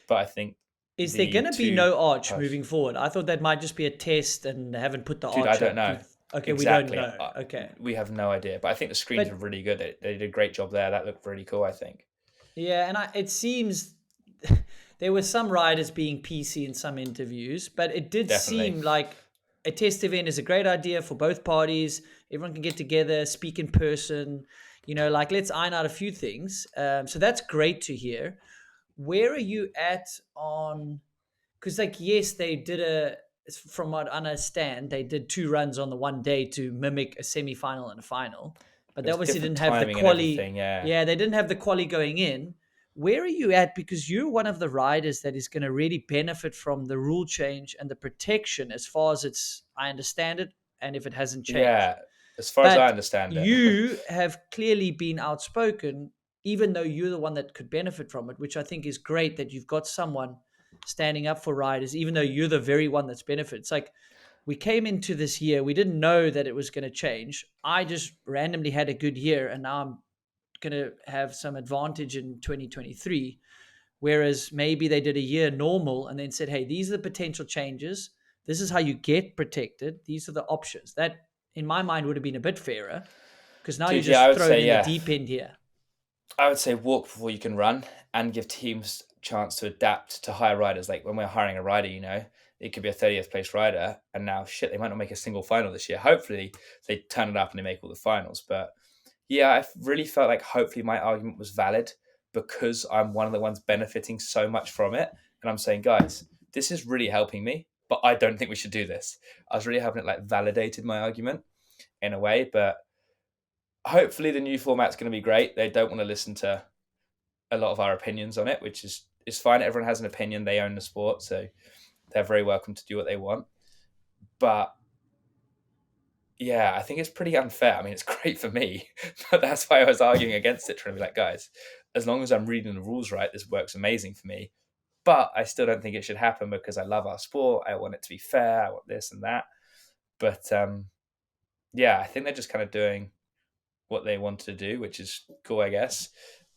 But I think... Is there going to be no arch moving forward? I thought that might just be a test and they haven't put the arch I don't know. Okay, exactly. We don't know. Okay. We have no idea. But I think the screens are really good. They did a great job there. That looked really cool, I think. Yeah, and it seems there were some riders being PC in some interviews, but it did seem like a test event is a great idea for both parties. Everyone can get together, speak in person, like let's iron out a few things. So that's great to hear. Where are you at on, because yes, they did from what I understand, they did 2 runs on the one day to mimic a semi-final and a final. But they obviously didn't have the quali. Yeah, they didn't have the quali going in. Where are you at? Because you're one of the riders that is going to really benefit from the rule change and the protection as far as I understand it, and if it hasn't changed. Yeah, as far as I understand it. You have clearly been outspoken, even though you're the one that could benefit from it, which I think is great that you've got someone standing up for riders, even though you're the very one that's benefited. It's like, we came into this year, we didn't know that it was going to change. I just randomly had a good year, and now I'm going to have some advantage in 2023. Whereas maybe they did a year normal and then said, hey, these are the potential changes. This is how you get protected. These are the options. That, in my mind, would have been a bit fairer because now you're just thrown in the deep end here. I would say walk before you can run and give teams a chance to adapt to higher riders. Like when we're hiring a rider, it could be a 30th place rider, and now they might not make a single final this year. Hopefully they turn it up and they make all the finals. But yeah, I really felt like hopefully my argument was valid, because I'm one of the ones benefiting so much from it. And I'm saying, guys, this is really helping me, but I don't think we should do this. I was really having it like validated my argument in a way, but hopefully the new format's going to be great. They don't want to listen to a lot of our opinions on it, which is fine. Everyone has an opinion. They own the sport, so they're very welcome to do what they want. But yeah, I think it's pretty unfair. I mean, it's great for me, but that's why I was arguing against it, trying to be like, guys, as long as I'm reading the rules right, this works amazing for me. But I still don't think it should happen because I love our sport. I want it to be fair. I want this and that. But yeah, I think they're just kind of doing what they want to do, which is cool, I guess.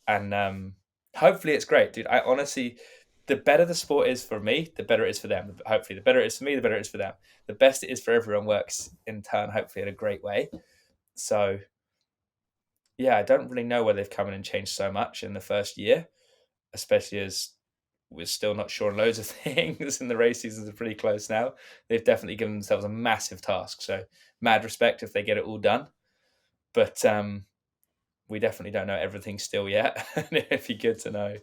And hopefully it's great, dude. I honestly, the better the sport is for me, the better it is for them. Hopefully, the better it is for me, the better it is for them. The best it is for everyone works in turn, hopefully, in a great way. So, yeah, I don't really know where they've come in and changed so much in the first year, especially as we're still not sure on loads of things and the race seasons are pretty close now. They've definitely given themselves a massive task. So, mad respect if they get it all done. But we definitely don't know everything still yet. And it'd be good to know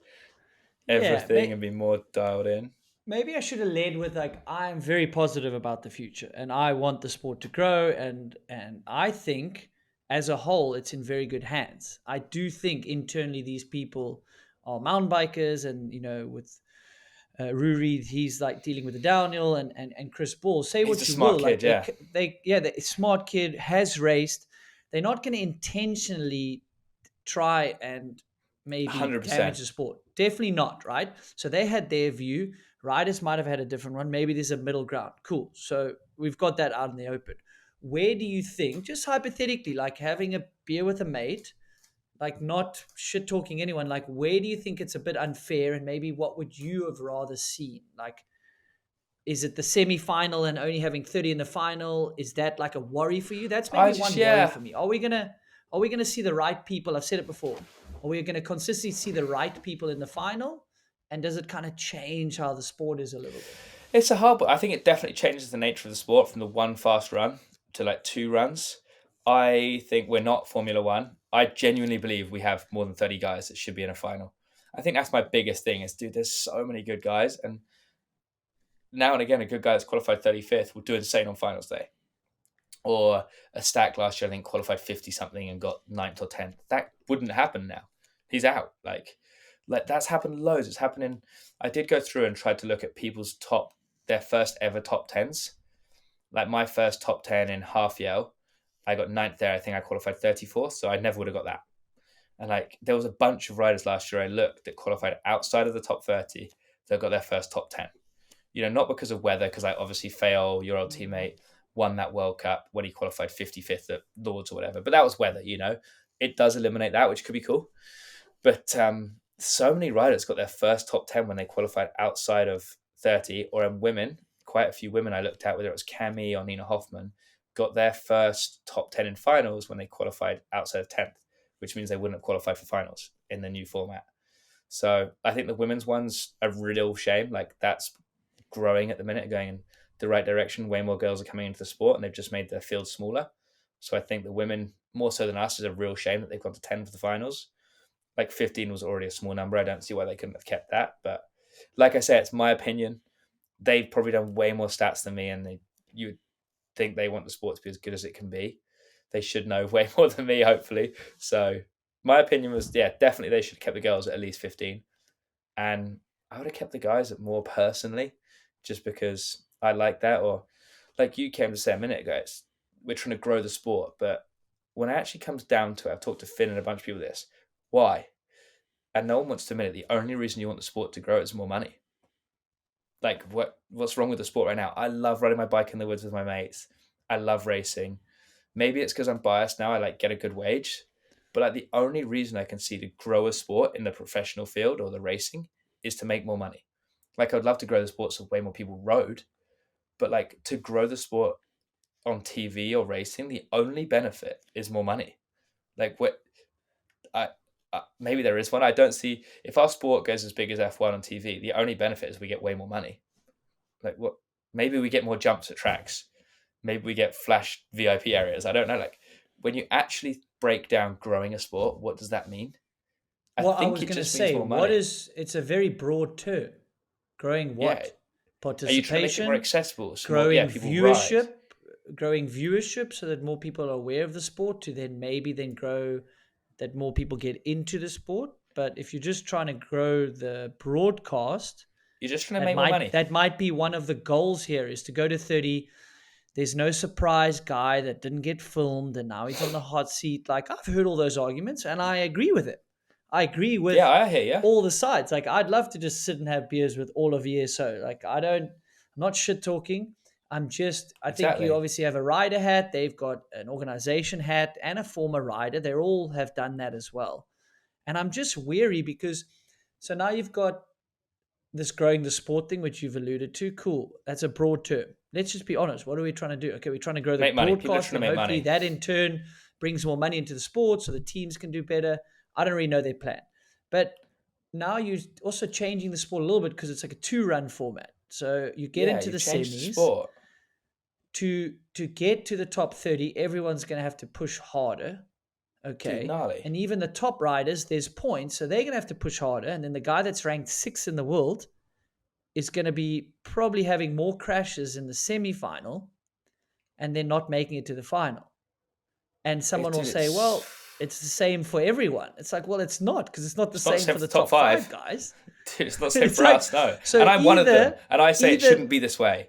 Yeah, everything and be more dialed in. maybe I should have led with like I'm very positive about the future and I want the sport to grow and I think as a whole it's in very good hands. I do think internally these people are mountain bikers and with Ruri, he's like dealing with the downhill and Chris Ball. Say He's a what you smart will, kid, like yeah. the smart kid has raced. They're not going to intentionally try and maybe damage 100%. the sport. Definitely not, right? So they had their view. Riders might have had a different one. Maybe there's a middle ground. Cool. So we've got that out in the open. Where do you think, just hypothetically, like having a beer with a mate, like not shit talking anyone, like where do you think it's a bit unfair and maybe what would you have rather seen? Like, is it the semi-final and only having 30 in the final? Is that like a worry for you? That's I maybe just, one worry yeah. for me. Are we gonna see the right people? I've said it before. Are we gonna consistently see the right people in the final? And does it kind of change how the sport is a little bit? It's a hard, but I think it definitely changes the nature of the sport from the one fast run to like two runs. I think we're not Formula One. I genuinely believe we have more than 30 guys that should be in a final. I think that's my biggest thing is, dude, there's so many good guys. And now and again, a good guy that's qualified 35th will do insane on finals day. Or a stack last year, I think, qualified 50 something and got 9th or 10th. That wouldn't happen now. He's out. Like that's happened loads. It's happening. I did go through and tried to look at people's their first ever top tens. Like my first top 10 in half yell, I got 9th there. I think I qualified 34th, so I never would have got that. And like there was a bunch of riders last year I looked that qualified outside of the top 30 that got their first top 10. Not because of weather, because I obviously fail your old teammate won that World Cup when he qualified 55th at Lords or whatever. But that was weather. It does eliminate that, which could be cool. But so many riders got their first top 10 when they qualified outside of 30, or women, quite a few women I looked at, whether it was Cami or Nina Hoffman, got their first top 10 in finals when they qualified outside of 10th, which means they wouldn't have qualified for finals in the new format. So I think the women's one's a real shame. Like that's growing at the minute, going in the right direction. Way more girls are coming into the sport and they've just made their field smaller. So I think the women, more so than us, is a real shame that they've gone to 10 for the finals. Like 15 was already a small number. I don't see why they couldn't have kept that. But like I say, it's my opinion. They've probably done way more stats than me, and you would think they want the sport to be as good as it can be. They should know way more than me, hopefully. So my opinion was, yeah, definitely they should have kept the girls at least 15. And I would have kept the guys at more personally, just because I like that. Or like you came to say a minute ago, we're trying to grow the sport. But when it actually comes down to it, I've talked to Finn and a bunch of people this. Why? And no one wants to admit it. The only reason you want the sport to grow is more money. Like what's wrong with the sport right now? I love riding my bike in the woods with my mates. I love racing. Maybe it's because I'm biased now. I like get a good wage. But like the only reason I can see to grow a sport in the professional field or the racing is to make more money. Like I'd love to grow the sport so way more people rode, but like to grow the sport on TV or racing, the only benefit is more money. Like I, maybe there is one. I don't see if our sport goes as big as F1 on TV. The only benefit is we get way more money. Like what? Maybe we get more jumps at tracks. Maybe we get flash VIP areas. I don't know. Like when you actually break down growing a sport, what does that mean? I Well, I think was it going to just means say, more money. it's a very broad term. Growing Yeah. what? Are you trying to make it more Participation, accessible so more, growing people ride? viewership, growing viewership so that more people are aware of the sport to then maybe then grow that more people get into the sport. But if you're just trying to grow the broadcast, You're just trying to that make more might money. that might be one of the goals here is to go to 30. There's no surprise guy that didn't get filmed and now he's on the hot seat. Like I've heard all those arguments and I agree with it. I agree Yeah, with I hear you. all the sides. Like I'd love to just sit and have beers with all of ESO. Like I'm not shit talking. I think you Exactly. obviously have a rider hat. They've got an organization hat and a former rider. They all have done that as well. And I'm just weary because so now you've got this growing the sport thing, which you've alluded to. Cool. That's a broad term. Let's just be honest. What are we trying to do? Okay, we're trying to grow the Make money. People are broadcast, trying and to make hopefully money. that in turn brings more money into the sport so the teams can do better. I don't really know their plan. But now you're also changing the sport a little bit because it's like a 2-run format. So you get Yeah, into the you've changed the semis. sport. To get to the top 30, everyone's going to have to push harder. Dude, Okay. gnarly. And even the top riders, there's points. So they're going to have to push harder. And then the guy that's ranked 6th in the world is going to be probably having more crashes in the semi-final and then not making it to the final. And someone will Dude, say, well, it's the same for everyone. It's like, well, it's not because it's not the it's not the same same for for the the top top five five. guys. Dude, it's not the same It's for like, us, no. so And I'm one of them. And I say it either, shouldn't be this way.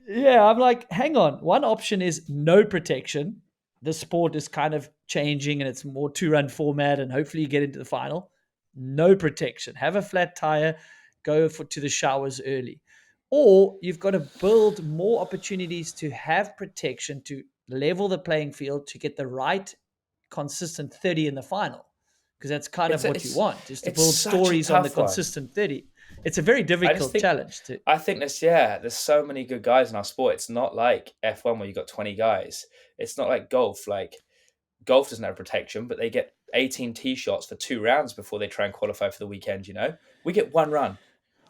yeah, I'm like, hang on. One option is no protection. The sport is kind of changing and it's more 2-run format and hopefully you get into the final. No protection. Have a flat tire, to the showers early. Or you've got to build more opportunities to have protection to level the playing field to get the right consistent 30 in the final. Because that's kind of It's what you want, is to it's build such a stories on the tough one. consistent 30. It's a very I just difficult think challenge to. I think there's so many good guys in our sport. It's not like F1 where you got 20 guys. It's not like golf. Like golf doesn't have protection, but they get 18 tee shots for 2 rounds before they try and qualify for the weekend, We get one run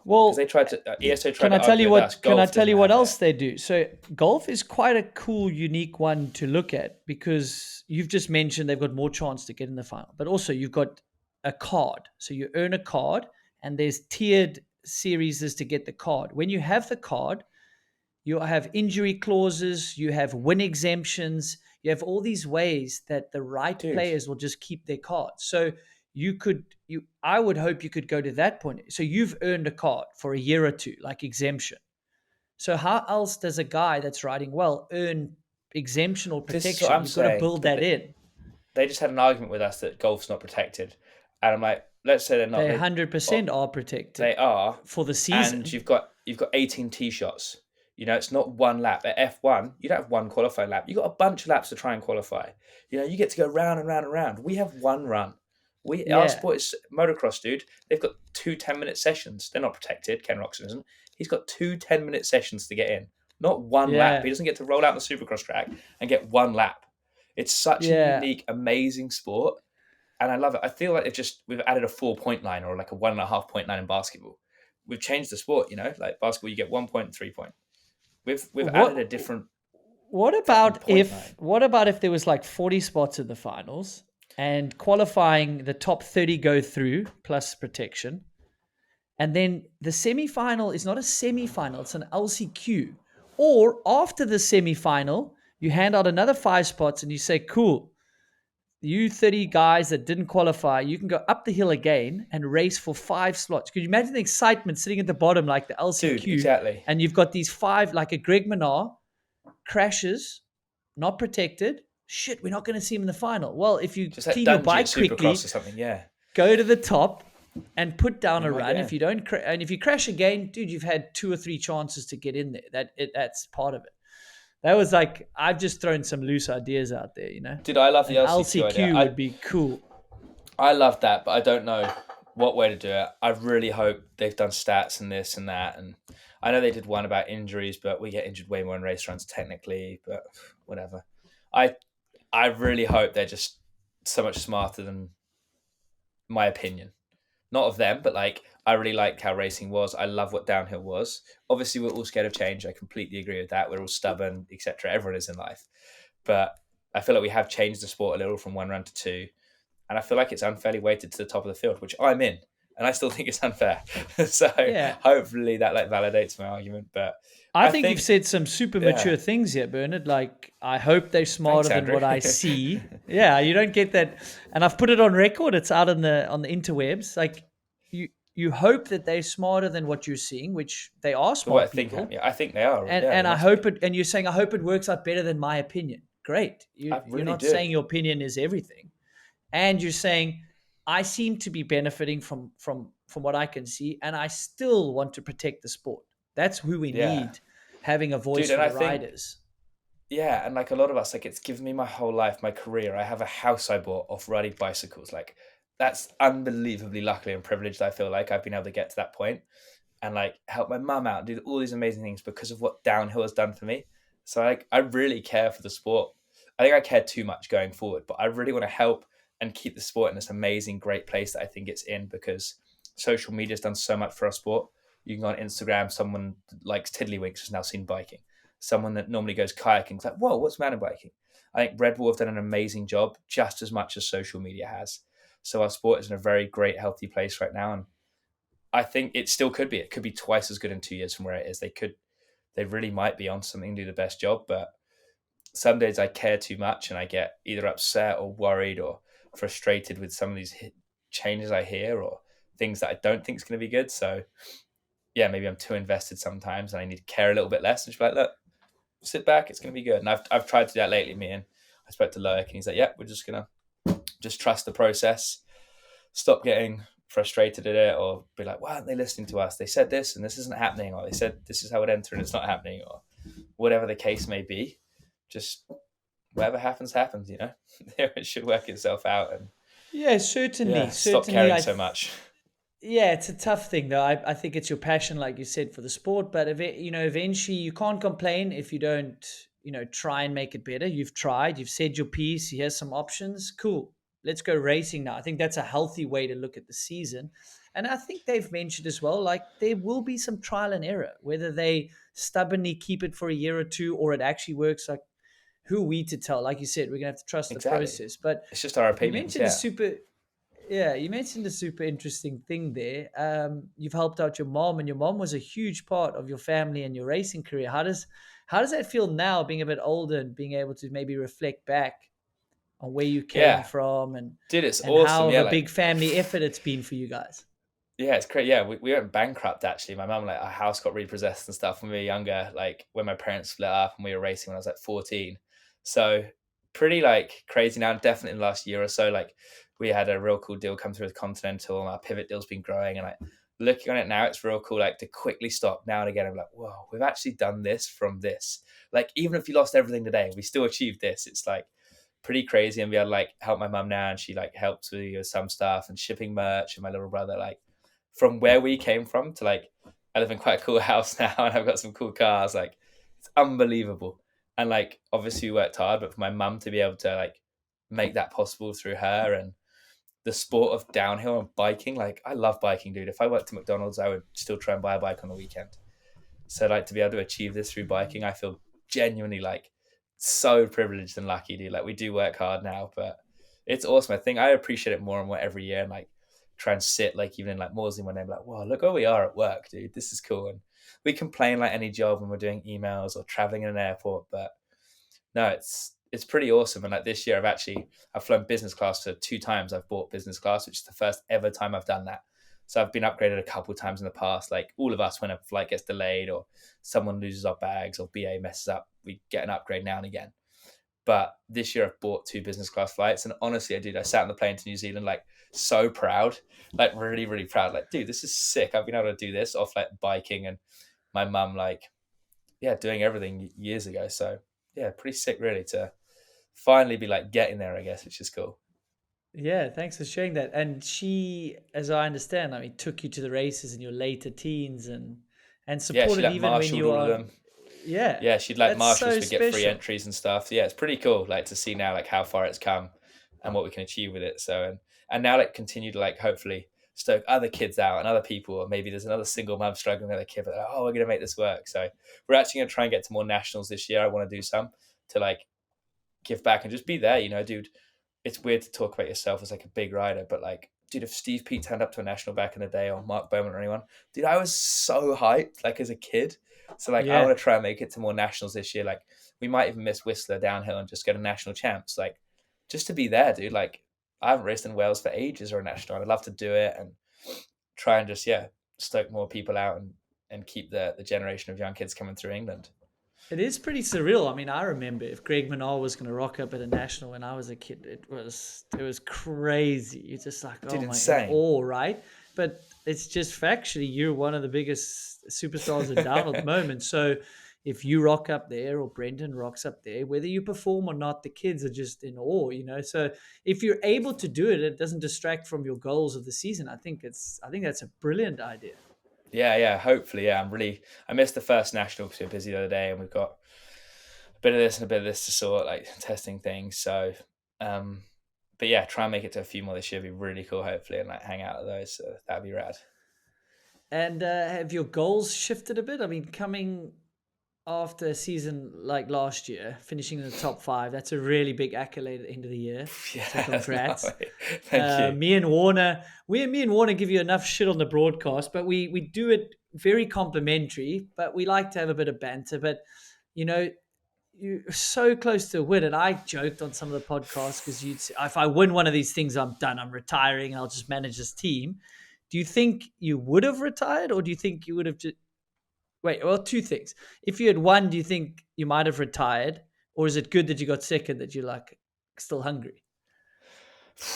because they Well, tried to ESO tried can I to tell argue you with us. what? Can I Golf tell doesn't you what have it. else they do? So golf is quite a cool, unique one to look at because you've just mentioned they've got more chance to get in the final, but also you've got a card. So you earn a card, and there's tiered series to get the card. When you have the card, you have injury clauses, you have win exemptions, you have all these ways that the right Dude, players will just keep their cards. So I would hope you could go to that point. So you've earned a card for a year or two, like exemption. So how else does a guy that's riding well earn exemption or this is what protection? I'm You've got to saying. build But that in. they just had an argument with us that golf's not protected. And I'm like, let's say they're not. They They 100% are protected they are. for the And season. you've got 18 tee shots. It's not one lap. At F1, you don't have one qualifying lap. You got a bunch of laps to try and qualify. You get to go round and round and round. We have one run. Our Yeah. sport is motocross, dude. They've got 2 10-minute sessions. They're not protected. Ken Roxon isn't. He's got 2 10-minute sessions to get in. Not one lap. Yeah. He doesn't get to roll out the supercross track and get one lap. It's such a Yeah. unique, amazing sport. And I love it. I feel like we've added a 4-point line or like a 1.5-point line in basketball. We've changed the sport, like basketball, you get 1 point and 3 point. We've added a different What fucking about point line. if there was like 40 spots in the finals and qualifying the top 30 go through plus protection, and then the semi-final is not a semi-final, it's an LCQ. Or after the semi-final, you hand out another 5 spots and you say, cool, you 30 guys that didn't qualify, you can go up the hill again and race for 5 slots. Could you imagine the excitement sitting at the bottom like the Dude, LCQ, exactly. and you've got these 5, like a Greg Minnaar, crashes, not protected. Shit, we're not going to see him in the final. Well, if you Just like clean your Dungey at bike quickly, Supercross or something, yeah. go to the top and put down You a might run. get If in. you don't, and if you crash again, dude, you've had 2 or 3 chances to get in there. That's part of it. That was like, I've just thrown some loose ideas out there. Dude, I love the An LCQ idea. LCQ would be cool. I love that, but I don't know what way to do it. I really hope they've done stats and this and that. And I know they did one about injuries, but we get injured way more in race runs technically, but whatever. I really hope they're just so much smarter than my opinion. Not of them, but I really liked how racing was. I love what downhill was. Obviously, we're all scared of change. I completely agree with that. We're all stubborn, etc. Everyone is in life. But I feel like we have changed the sport a little from 1 run to 2. And I feel like it's unfairly weighted to the top of the field, which I'm in. And I still think it's unfair. So Yeah. hopefully that like validates my argument. But I I think you've think, said some super yeah, mature things here, Bernard. Like, I hope they're thanks, smarter than Andrew. what I see. Yeah, you don't get that, and I've put it on record. It's out on the interwebs. Like, you hope that they're smarter than what you're seeing, which they are The way I smart think, people. yeah, I think they are. And Yeah, they and I must be. hope it. And you're saying I hope it works out better than my opinion. Great. I You're really not do. saying your opinion is everything, and you're saying I seem to be benefiting from what I can see, and I still want to protect the sport. That's who we Yeah. need having a voice Dude, for and I the think, riders. yeah, and like a lot of us, like it's given me my whole life, my career. I have a house I bought off riding bicycles. Like that's unbelievably lucky and privileged. I feel like I've been able to get to that point and like help my mum out, do all these amazing things because of what downhill has done for me. So like I really care for the sport. I think I care too much going forward, but I really want to help and keep the sport in this amazing, great place that I think it's in because social media has done so much for our sport. You can go on Instagram, someone likes tiddlywinks has now seen biking. Someone that normally goes kayaking is like, whoa, what's mountain biking? I think Red Bull have done an amazing job just as much as social media has. So our sport is in a very great, healthy place right now. And I think it still could be. It could be twice as good in 2 years from where it is. They really might be on something, do the best job. But some days I care too much and I get either upset or worried or frustrated with some of these changes I hear or things that I don't think is going to be good. So yeah, maybe I'm too invested sometimes and I need to care a little bit less and just be like, look, sit back, it's going to be good. And I've tried to do that lately, me and I spoke to Loic and he's like, yeah, we're just going to just trust the process, stop getting frustrated at it or be like, why aren't they listening to us? They said this and this isn't happening, or they said this is how it entered and it's not happening, or whatever the case may be. Just whatever happens, happens, you know? It should work itself out and Yeah, certainly, yeah, stop certainly. caring so much. Yeah, it's a tough thing though. I think it's your passion, like you said, for the sport. But eventually, you can't complain if you don't, try and make it better. You've tried. You've said your piece. Here's some options. Cool. Let's go racing now. I think that's a healthy way to look at the season. And I think they've mentioned as well, like there will be some trial and error, whether they stubbornly keep it for a year or two, or it actually works. Like who are we to tell? Like you said, we're gonna have to trust the Exactly. process. But It's just our you opinions, mentioned a yeah. super yeah, you mentioned a super interesting thing there. You've helped out your mom, and your mom was a huge part of your family and your racing career. How does that feel now, being a bit older and being able to maybe reflect back on where you came Yeah. from and Dude, it's and awesome. how of Yeah, a like big family effort it's been for you guys? yeah, it's great. Yeah, we went bankrupt actually. My mum, like, our house got repossessed and stuff when we were younger, like when my parents split up and we were racing when I was like 14. So pretty like crazy now. Definitely in the last year or so, like we had a real cool deal come through with Continental and our pivot deal's been growing. And like looking on it now, it's real cool, like to quickly stop now and again. I'm like, whoa, we've actually done this from this. Like, even if you lost everything today, we still achieved this. It's like pretty crazy. And we had like help my mum now and she like helps with some stuff and shipping merch, and my little brother, like from where we came from to like I live in quite a cool house now and I've got some cool cars. Like it's unbelievable. And like obviously we worked hard, but for my mum to be able to like make that possible through her and the sport of downhill and biking, like I love biking, dude. If I worked at McDonald's, I would still try and buy a bike on the weekend. So like to be able to achieve this through biking, I feel genuinely like so privileged and lucky, dude. Like we do work hard now, but it's awesome. I think I appreciate it more and more every year, and like try and sit like even in like Morsley when I'm like, wow, look where we are at work, dude. This is cool. And we complain like any job when we're doing emails or traveling in an airport, but no, it's pretty awesome. And like this year, I've flown business class for 2 times. I've bought business class, which is the first ever time I've done that. So I've been upgraded a couple of times in the past. Like all of us, when a flight gets delayed or someone loses our bags or BA messes up, we get an upgrade now and again. But this year I've bought 2 business class flights, and honestly, I sat on the plane to New Zealand like so proud, like really really proud. Like, dude, this is sick. I've been able to do this off like biking and my mum like yeah doing everything years ago. So yeah, pretty sick really to finally be like getting there, I guess, which is cool. Yeah, thanks for sharing that. And she, as I understand, I mean, took you to the races in your later teens and Yeah, she supported like even when marshaled you all of were, them. yeah, Yeah, she'd like that's marshals so for get free special. entries and stuff. Yeah, it's pretty cool, like to see now like how far it's come and what we can achieve with it. So and now like continue to like hopefully stoke other kids out and other people, or maybe there's another single mum struggling with a kid, but like, oh, we're gonna make this work. So we're actually gonna try and get to more nationals this year. I want to do some to like give back and just be there, dude. it's weird to talk about yourself as like a big rider, but like, dude, if Steve Pete turned up to a national back in the day, or Mark Bowman or anyone, dude, I was so hyped, like as a kid. So like, I Yeah. want to try and make it to more nationals this year. Like, we might even miss Whistler downhill and just go to national champs. Like, just to be there, dude. Like, I haven't raced in Wales for ages or a national. I'd love to do it and try and just stoke more people out and keep the generation of young kids coming through England. It is pretty surreal. I mean, I remember if Greg Minal was going to rock up at a national when I was a kid, it was crazy. You're just like, Dude, oh my, in insane. awe, right? But it's just factually, you're one of the biggest superstars in down at the moment. So if you rock up there or Brendan rocks up there, whether you perform or not, the kids are just in awe, you know. So if you're able to do it, it doesn't distract from your goals of the season. I think that's a brilliant idea. Yeah. Hopefully, yeah. I missed the first national because we were busy the other day, and we've got a bit of this and a bit of this to sort, like testing things. So, but yeah, try and make it to a few more this year. Would be really cool, hopefully, and like hang out at those. So that'd be rad. And have your goals shifted a bit? I mean, coming after a season like last year, finishing in the top 5, that's a really big accolade at the end of the year. Yeah, So congrats. no, thank you. Me and Warner give you enough shit on the broadcast, but we do it very complimentary, but we like to have a bit of banter. But, you know, you're so close to a win. And I joked on some of the podcasts because if I win one of these things, I'm done. I'm retiring. I'll just manage this team. Do you think you would have retired, or do you think you would have just wait? Well, two things. If you had won, do you think you might have retired, or is it good that you got second that you're like still hungry?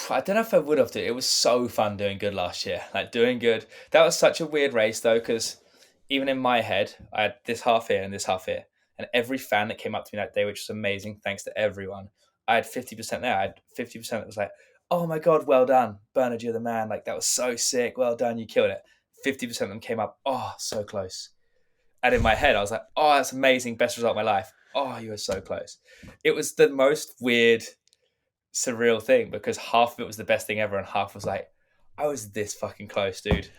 I don't know if I would have. It was so fun doing good last year. Like doing good. That was such a weird race though, because even in my head, I had this half here and this half here, and every fan that came up to me that day, which was amazing, thanks to everyone. I had 50% there. I had 50% that was like, "Oh my god, well done, Bernard, you're the man! Like that was so sick. Well done, you killed it." 50% of them came up, "Oh, so close." And in my head, I was like, "Oh, that's amazing, best result of my life. Oh, you were so close." It was the most weird, surreal thing because half of it was the best thing ever, and half was like, I was this fucking close, dude.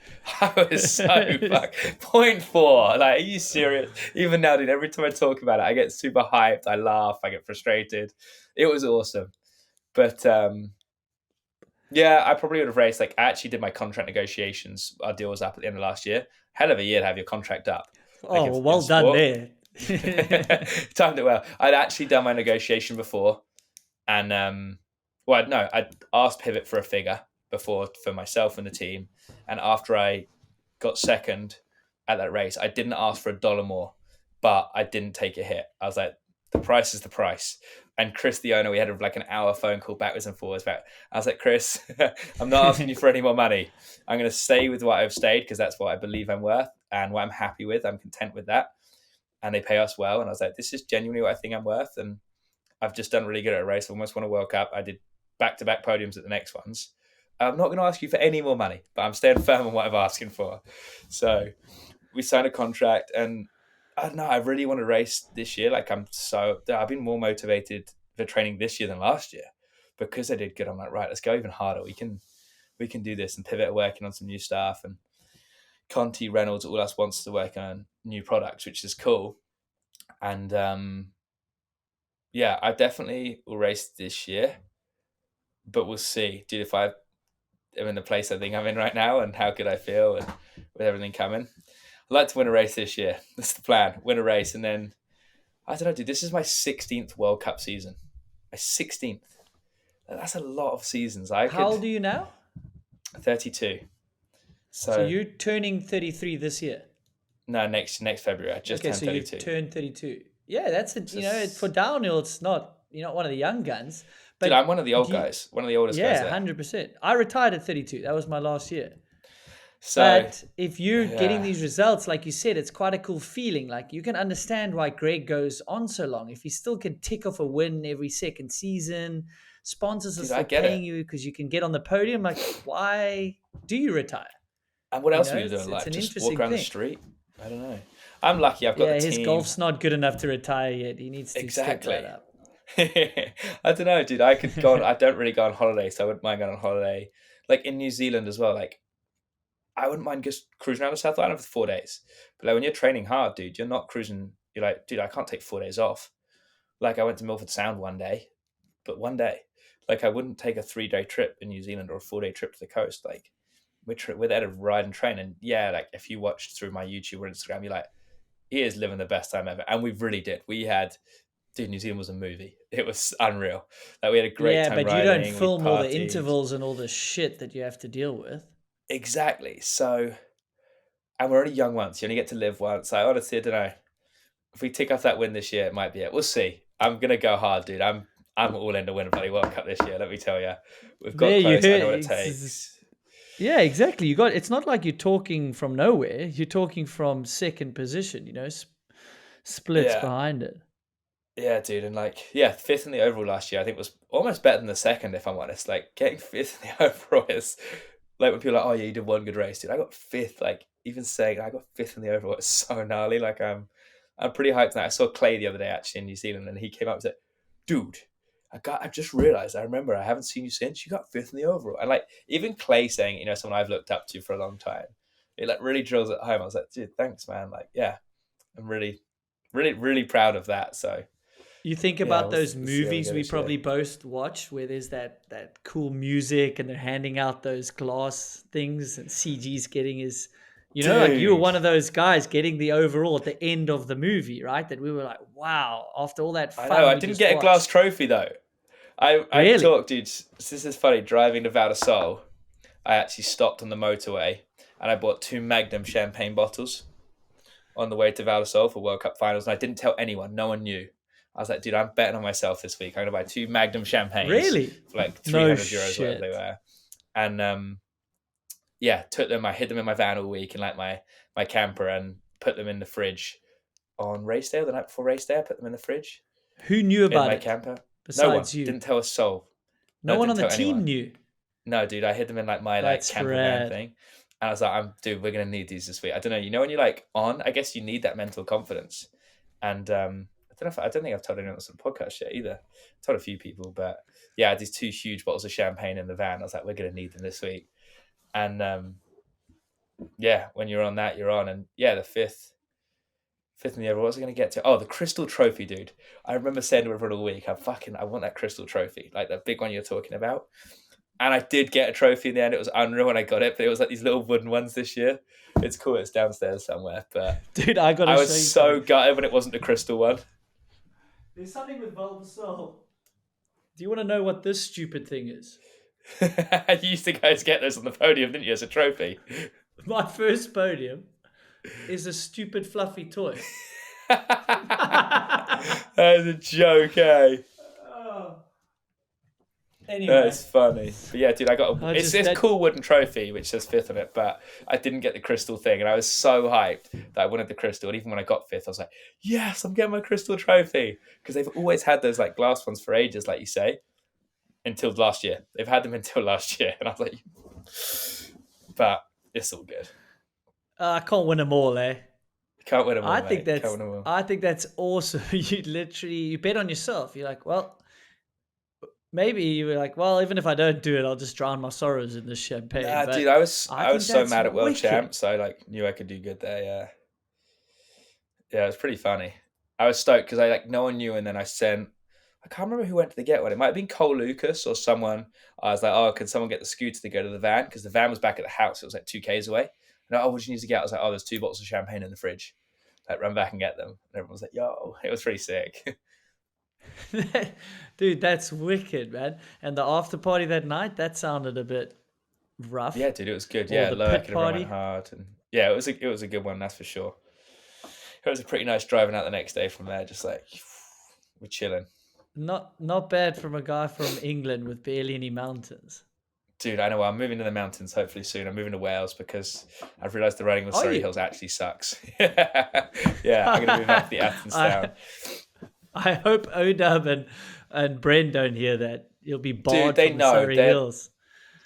I was so fuck. Point 0.4. Like, are you serious? Even now, dude, every time I talk about it, I get super hyped. I laugh. I get frustrated. It was awesome. But yeah, I probably would have raced. Like, I actually did my contract negotiations. Our deal was up at the end of last year. Hell of a year to have your contract up. Like Oh, well done there. Timed it well. I'd actually done my negotiation before. And well, no, I'd asked Pivot for a figure before for myself and the team. And after I got second at that race, I didn't ask for $1 more, but I didn't take a hit. I was like, the price is the price. And Chris, the owner, we had like an hour phone call backwards and forwards. I was like, Chris, I'm not asking you for any more money. I'm going to stay with what I've stayed because that's what I believe I'm worth and what I'm happy with. I'm content with that. And they pay us well. And I was like, this is genuinely what I think I'm worth. And I've just done really good at a race. I almost won a World Cup. I did back-to-back podiums at the next ones. I'm not going to ask you for any more money, but I'm staying firm on what I'm asking for. So we signed a contract, and I don't know. I really want to race this year. Like I've been more motivated for training this year than last year because I did good. I'm like, right, let's go even harder. We can do this. And Pivot are working on some new stuff, and Conti, Reynolds, all us wants to work on new products, which is cool. And yeah, I definitely will race this year, but we'll see, dude. If I am in the place I think I'm in right now, and how good I feel, and with everything coming, I'd like to win a race this year. That's the plan. Win a race, and then I don't know, dude. This is my 16th World Cup season. My 16th. That's a lot of seasons. How old are you now? 32. So you're turning 33 this year. No, next February. I just turned 32. You turned 32. Yeah, that's for downhill. It's not you're not one of the young guns. But dude, I'm one of the old guys. One of the oldest guys. Yeah, 100%. I retired at 32. That was my last year. So, but if you're getting these results, like you said, it's quite a cool feeling. Like you can understand why Greg goes on so long. If he still can tick off a win every second season, sponsors are still paying you because you can get on the podium. Like, why do you retire? And what else are you doing? Like, just walk around the street? I don't know. I'm lucky. I've got the team. His golf's not good enough to retire yet. He needs to step that up. I don't know, dude. I could go on. I don't really go on holiday, so I wouldn't mind going on holiday. Like in New Zealand as well. Like I wouldn't mind just cruising around the South Island for 4 days. But like when you're training hard, dude, you're not cruising. You're like, dude, I can't take 4 days off. Like I went to Milford Sound one day, but one day, like I wouldn't take a 3-day trip in New Zealand or a 4-day trip to the coast. Like we're there to ride and train. And yeah, like if you watched through my YouTube or Instagram, you're like, he is living the best time ever. And we really did. We had, dude, New Zealand was a movie. It was unreal. Like we had a great Yeah, time but you don't riding. We film all the partied. intervals and all the shit that you have to deal with. Exactly. So, and we're only young once. You only get to live once. I honestly, I don't know. If we tick off that win this year, it might be it. We'll see. I'm gonna go hard, dude. I'm all in to win a bloody World Cup this year. Let me tell you, we've got There you close. I hear. know what it takes. Yeah, exactly. It's not like you're talking from nowhere. You're talking from second position. Splits Yeah, behind it. yeah, dude, and like, yeah, fifth in the overall last year, I think was almost better than the second, if I'm honest. Like, getting fifth in the overall is like when people are like, oh yeah, you did one good race, dude. I got fifth. Like, even saying I got fifth in the overall is so gnarly. Like, I'm pretty hyped now. I saw Clay the other day actually in New Zealand, and he came up and said, dude, I just realized. I remember I haven't seen you since. You got fifth in the overall, and like even Clay saying, someone I've looked up to for a long time, it like really drills it home. I was like, dude, thanks, man. Like, yeah, I'm really, really, really proud of that. So. You think Yeah, about we'll those see how we movies go we this year. probably both watch where there's that cool music and they're handing out those glass things and CG's getting his, like you were Dude, one of those guys getting the overall at the end of the movie, right? That we were like, wow, after all that I know. fun I we didn't just get a glass watched. trophy though. I Really? talked, dude. This is funny. Driving to Val d'Isole, I actually stopped on the motorway and I bought 2 Magnum champagne bottles on the way to Val d'Isole for World Cup finals, and I didn't tell anyone. No one knew. I was like, dude, I'm betting on myself this week. I'm gonna buy 2 Magnum champagnes Really? for like No 300 euros, whatever they shit. were, and yeah, took them. I hid them in my van all week in like my camper and put them in the fridge on race day, or the night before race day. I put them in the fridge Who knew in about my it camper. No one besides you? didn't tell a soul. No No, one on didn't the tell team anyone. knew. No, dude, I hid them in like my like That's camper van rad. thing, and I was like, dude, we're gonna need these this week. I don't know, when you're like on, I guess you need that mental confidence, and I don't think I've told anyone else on the podcast yet either. I told a few people, but yeah, I had these 2 huge bottles of champagne in the van. I was like, we're gonna need them this week, and yeah, when you're on that, you're on, and yeah, the fifth in the overall. What was I going to get to? Oh, the crystal trophy, dude. I remember saying to everyone all week, I want that crystal trophy, like that big one you're talking about. And I did get a trophy in the end. It was unreal when I got it, but it was like these little wooden ones this year. It's cool. It's downstairs somewhere. But Dude, I gotta I show was you something. so gutted when it wasn't the crystal one. There's something with Bulbasaur. Do you want to know what this stupid thing is? You used to guys get those on the podium, didn't you, as a trophy? My first podium is a stupid fluffy toy. That was a joke, eh? Oh. Anyway, That's funny. But yeah, dude, I got it's a that cool wooden trophy which says fifth on it, but I didn't get the crystal thing, and I was so hyped that I wanted the crystal. And even when I got fifth, I was like, yes, I'm getting my crystal trophy. Because they've always had those like glass ones for ages, like you say, until last year. They've had them until last year, and I was like, but it's all good. I can't win them all, eh? Can't win them all, I think mate. Can't that's win them all. I think that's awesome. You bet on yourself. You're like, well, maybe you were like, well, even if I don't do it, I'll just drown my sorrows in this champagne. Nah, dude, But I I was think so that's mad at World wicked. Champs, so I like knew I could do good there. Yeah, yeah, it was pretty funny. I was stoked because I like no one knew, and then I can't remember who went to the get one. It might have been Cole Lucas or someone. I was like, oh, can someone get the scooter to go to the van? Because the van was back at the house. It was like 2 k's away. And oh, what do you need to get? I was like, oh, there's 2 bottles of champagne in the fridge. Like, run back and get them. And everyone was like, yo, it was pretty sick. Dude, that's wicked, man. And the after party that night, that sounded a bit rough. Yeah, dude, it was good. Or Yeah, the Loic pit and everyone went party. hard, and yeah, it was a good one, that's for sure. It was a pretty nice driving out the next day from there. Just like we're chilling. Not bad from a guy from England with barely any mountains. Dude, I know. I'm moving to the mountains hopefully soon. I'm moving to Wales because I've realised the riding on the Are Surrey you? Hills actually sucks. Yeah, I'm gonna move up to the Athens I town. I hope Odub and Bren don't hear that. You'll be Dude, barred they from the know. Surrey Hills.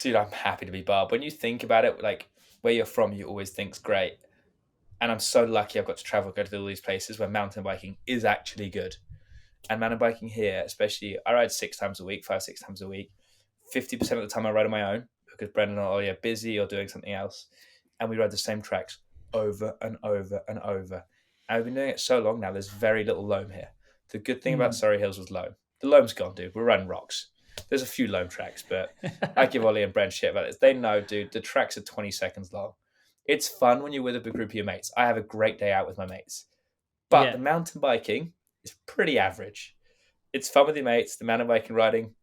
Dude, I'm happy to be Barb. When you think about it, like where you're from, you always think's great. And I'm so lucky I've got to travel, go to all these places where mountain biking is actually good. And mountain biking here, especially, I ride 6 times a week, 5, 6 times a week. 50% of the time I ride on my own because Brendan are either busy or doing something else. And we ride the same tracks over and over and over. And we've been doing it so long now, there's very little loam here. The good thing about Hmm. Surrey Hills was loam. The loam's gone, dude. We're running rocks. There's a few loam tracks, but I give Ollie and Brent shit about this. They know, dude, the tracks are 20 seconds long. It's fun when you're with a big group of your mates. I have a great day out with my mates. But Yeah. the mountain biking is pretty average. It's fun with your mates. The mountain biking riding,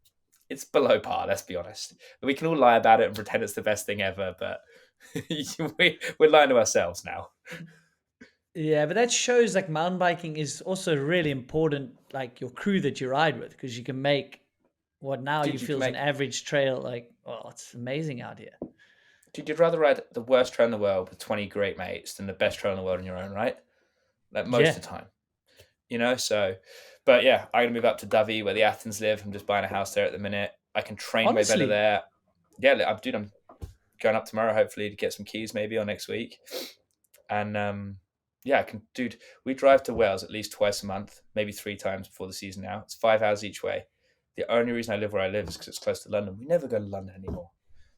it's below par, let's be honest. We can all lie about it and pretend it's the best thing ever, but we're lying to ourselves now. Yeah, but that shows like mountain biking is also really important, like your crew that you ride with, because you can make what now you Dude, you can feel is an make average trail. Like, oh, it's amazing out here. Dude, you'd rather ride the worst trail in the world with 20 great mates than the best trail in the world on your own, right? Like most Yeah, of the time. So, but yeah, I'm going to move up to Dovey where the Athens live. I'm just buying a house there at the minute. I can train way better honestly, there. Yeah, I'm going up tomorrow, hopefully, to get some keys maybe or next week. And yeah, we drive to Wales at least twice a month, maybe 3 times before the season now. It's 5 hours each way. The only reason I live where I live is because it's close to London. We never go to London anymore.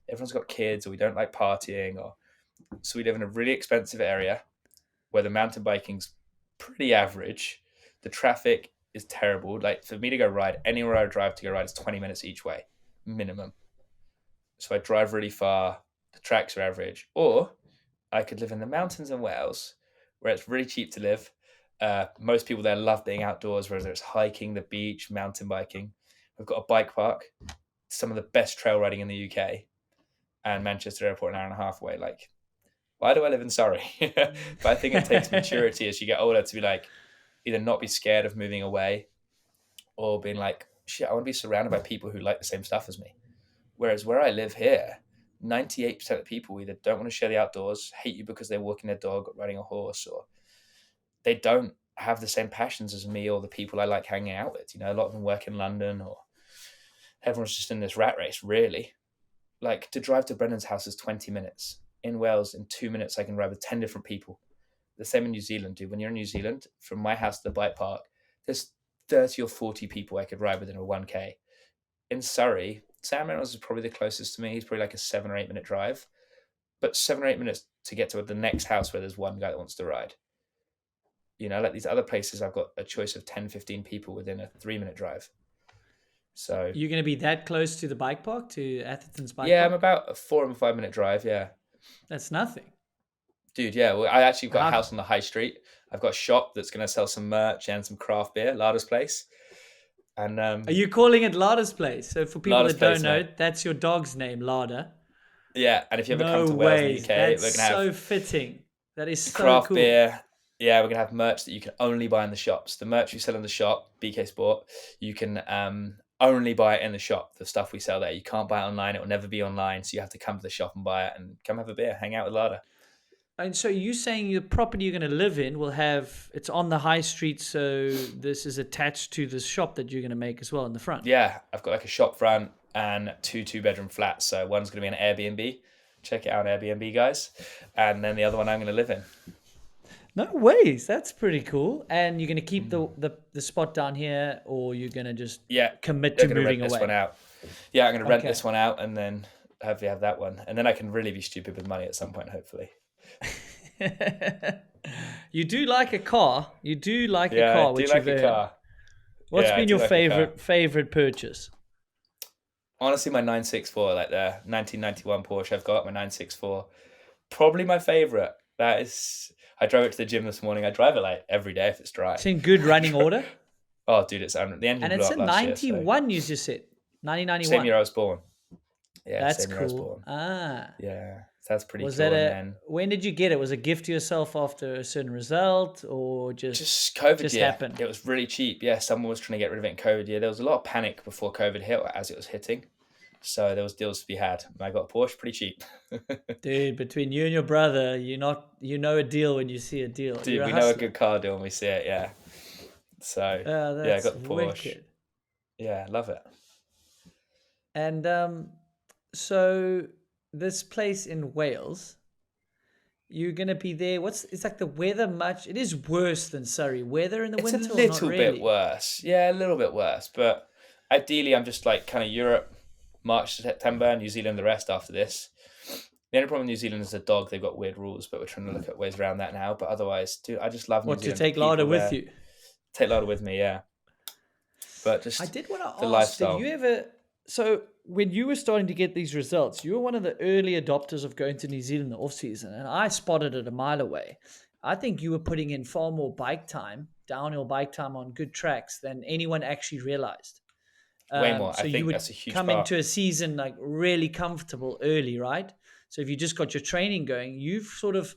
Everyone's got kids or we don't like partying, or so we live in a really expensive area where the mountain biking's pretty average. The traffic is terrible. Like for me to go ride anywhere I drive to go ride is 20 minutes each way minimum. So I drive really far. The tracks are average. Or I could live in the mountains in Wales where it's really cheap to live. Most people there love being outdoors, whether it's hiking, the beach, mountain biking. We've got a bike park, some of the best trail riding in the UK, and Manchester Airport an hour and a half away. Like, why do I live in Surrey? But I think it takes maturity as you get older to be like, either not be scared of moving away or being like, shit, I want to be surrounded by people who like the same stuff as me. Whereas where I live here, 98% of people either don't want to share the outdoors, hate you because they're walking their dog or riding a horse, or they don't have the same passions as me or the people I like hanging out with. A lot of them work in London, or everyone's just in this rat race, really. Like, to drive to Brendan's house is 20 minutes. In Wales, in 2 minutes, I can ride with 10 different people. The same in New Zealand, dude. When you're in New Zealand, from my house to the bike park, there's 30 or 40 people I could ride with in a 1K. In Surrey, Sam Reynolds is probably the closest to me. He's probably like a 7 or 8 minute drive. But 7 or 8 minutes to get to the next house where there's one guy that wants to ride. Like these other places, I've got a choice of 10, 15 people within a 3-minute drive. So you're going to be that close to the bike park, to Atherton's bike yeah, I'm park? about a 4 and 5 minute drive. Yeah. That's nothing. Dude, yeah. Well, I actually got a How house on the high street. I've got a shop that's going to sell some merch and some craft beer, Lada's Place. And are you calling it Lada's Place? So for people Lada's that don't Place, know, mate. that's your dog's name, Lada. Yeah, and if you ever come No to Wales in the ways. UK, That's we're going to have so fitting. That is so craft cool. beer. Yeah, we're going to have merch that you can only buy in the shops. The merch we sell in the shop, BK Sport, you can only buy it in the shop. The stuff we sell there, you can't buy it online. It will never be online. So you have to come to the shop and buy it and come have a beer, hang out with Lada. And so you saying the property you're going to live in will have, it's on the high street, so this is attached to the shop that you're going to make as well in the front. Yeah, I've got like a shop front and 2 2-bedroom flats. So one's going to be an Airbnb. Check it out, Airbnb, guys. And then the other one I'm going to live in. No ways. That's pretty cool. And you're going to keep the spot down here, or you're going to just commit to moving rent away? this one out. Yeah, I'm going to rent Okay. this one out and then hopefully have that one. And then I can really be stupid with money at some point, hopefully. You do like a car. You do like a car. Yeah, I do which like you've a earned. car. What's Yeah, I been do your like a car. favorite purchase? Honestly, my 964, like the 1991 Porsche I've got, my 964, probably my favorite. That is, I drove it to the gym this morning. I drive it like every day if it's dry. It's in good running order. Oh, dude, it's the engine And blew it's up a last year. 91, you just said. 1991. Same year I was born. Yeah, That's same year I was cool. born. Ah. Yeah, so that's pretty Was cool. that when did you get it? Was it a gift to yourself after a certain result, or just COVID year. happened? It was really cheap. Yeah, someone was trying to get rid of it in COVID year. There was a lot of panic before COVID hit, as it was hitting. So there was deals to be had. And I got a Porsche pretty cheep. Dude, between you and your brother, you know a deal when you see a deal. Dude, we know a good car deal when we see it, yeah. So, yeah, I got the Porsche. Wicked. Yeah, I love it. And so this place in Wales, you're gonna be there. It's like the weather much? It is worse than Surrey. Weather in the winter? It's a or not little really? bit worse. Yeah, a little bit worse. But ideally, I'm just like kind of Europe, March to September, New Zealand the rest after this. The only problem with New Zealand is the dog. They've got weird rules, but we're trying to look at ways around that now. But otherwise, dude, I just love New Zealand. To take Lada with you? Take Lada with me, yeah. but I just did want to the ask, did lifestyle. you ever, so when you were starting to get these results, you were one of the early adopters of going to New Zealand in the off season, and I spotted it a mile away. I think you were putting in far more bike time, downhill bike time on good tracks than anyone actually realized. Way more. I So you think would that's a huge come part. into a season like really comfortable early, right? So if you just got your training going, you've sort of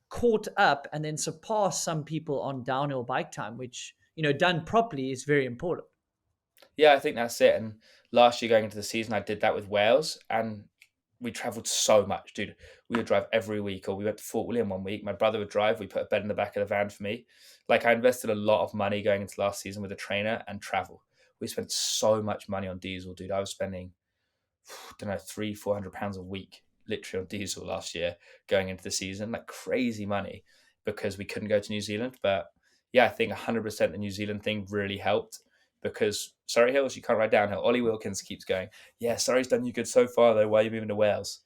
caught up and then surpassed some people on downhill bike time, which, done properly is very important. Yeah, I think that's it. And last year going into the season, I did that with Wales, and we travelled so much, dude. We would drive every week, or we went to Fort William one week. My brother would drive. We put a bed in the back of the van for me. Like, I invested a lot of money going into last season with a trainer and travel. We spent so much money on diesel, dude. I was spending, I don't know, £300-400 a week literally on diesel last year going into the season, like crazy money because we couldn't go to New Zealand. But yeah, I think 100% the New Zealand thing really helped because Surrey Hills, you can't ride downhill. Ollie Wilkins keeps going, yeah, Surrey's done you good so far though. Why are you moving to Wales?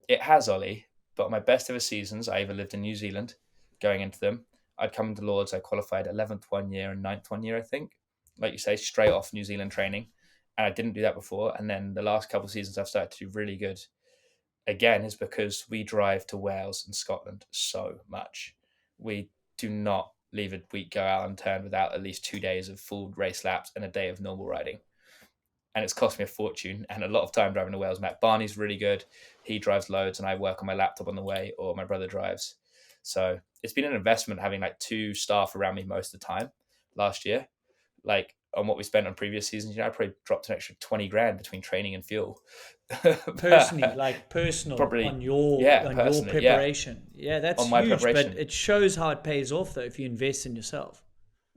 It has, Ollie, but my best ever seasons, I either lived in New Zealand going into them. I'd come into Lords, I qualified 11th one year and 9th one year, I think. Like you say, straight off New Zealand training. And I didn't do that before. And then the last couple of seasons I've started to do really good again is because we drive to Wales and Scotland so much. We do not leave a week go out unturned without at least 2 days of full race laps and a day of normal riding. And it's cost me a fortune and a lot of time driving to Wales. Matt Barney's really good. He drives loads and I work on my laptop on the way, or my brother drives. So it's been an investment having like two staff around me most of the time last year. Like on what we spent on previous seasons, I probably dropped an extra 20 grand between training and fuel. Personally, like personal Probably, on your yeah, on your personally, yeah, preparation. Yeah, that's on my huge, but preparation. it shows how it pays off though if you invest in yourself.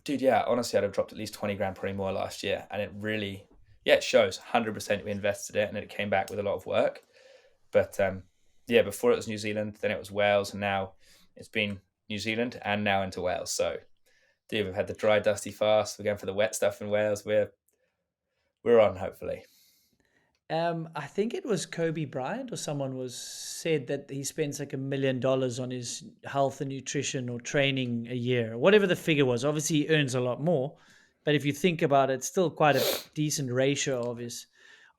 Dude, yeah, honestly, I'd have dropped at least 20 grand, probably more last year. And it really, yeah, it shows 100% we invested it and it came back with a lot of work. But yeah, before it was New Zealand, then it was Wales, and now it's been New Zealand and now into Wales. So, dude, we've had the dry, dusty fast. We're going for the wet stuff in Wales. We're on, hopefully. I think it was Kobe Bryant or someone was said that he spends like $1 million on his health and nutrition or training a year, whatever the figure was. Obviously, he earns a lot more, but if you think about it, it's still quite a decent ratio of his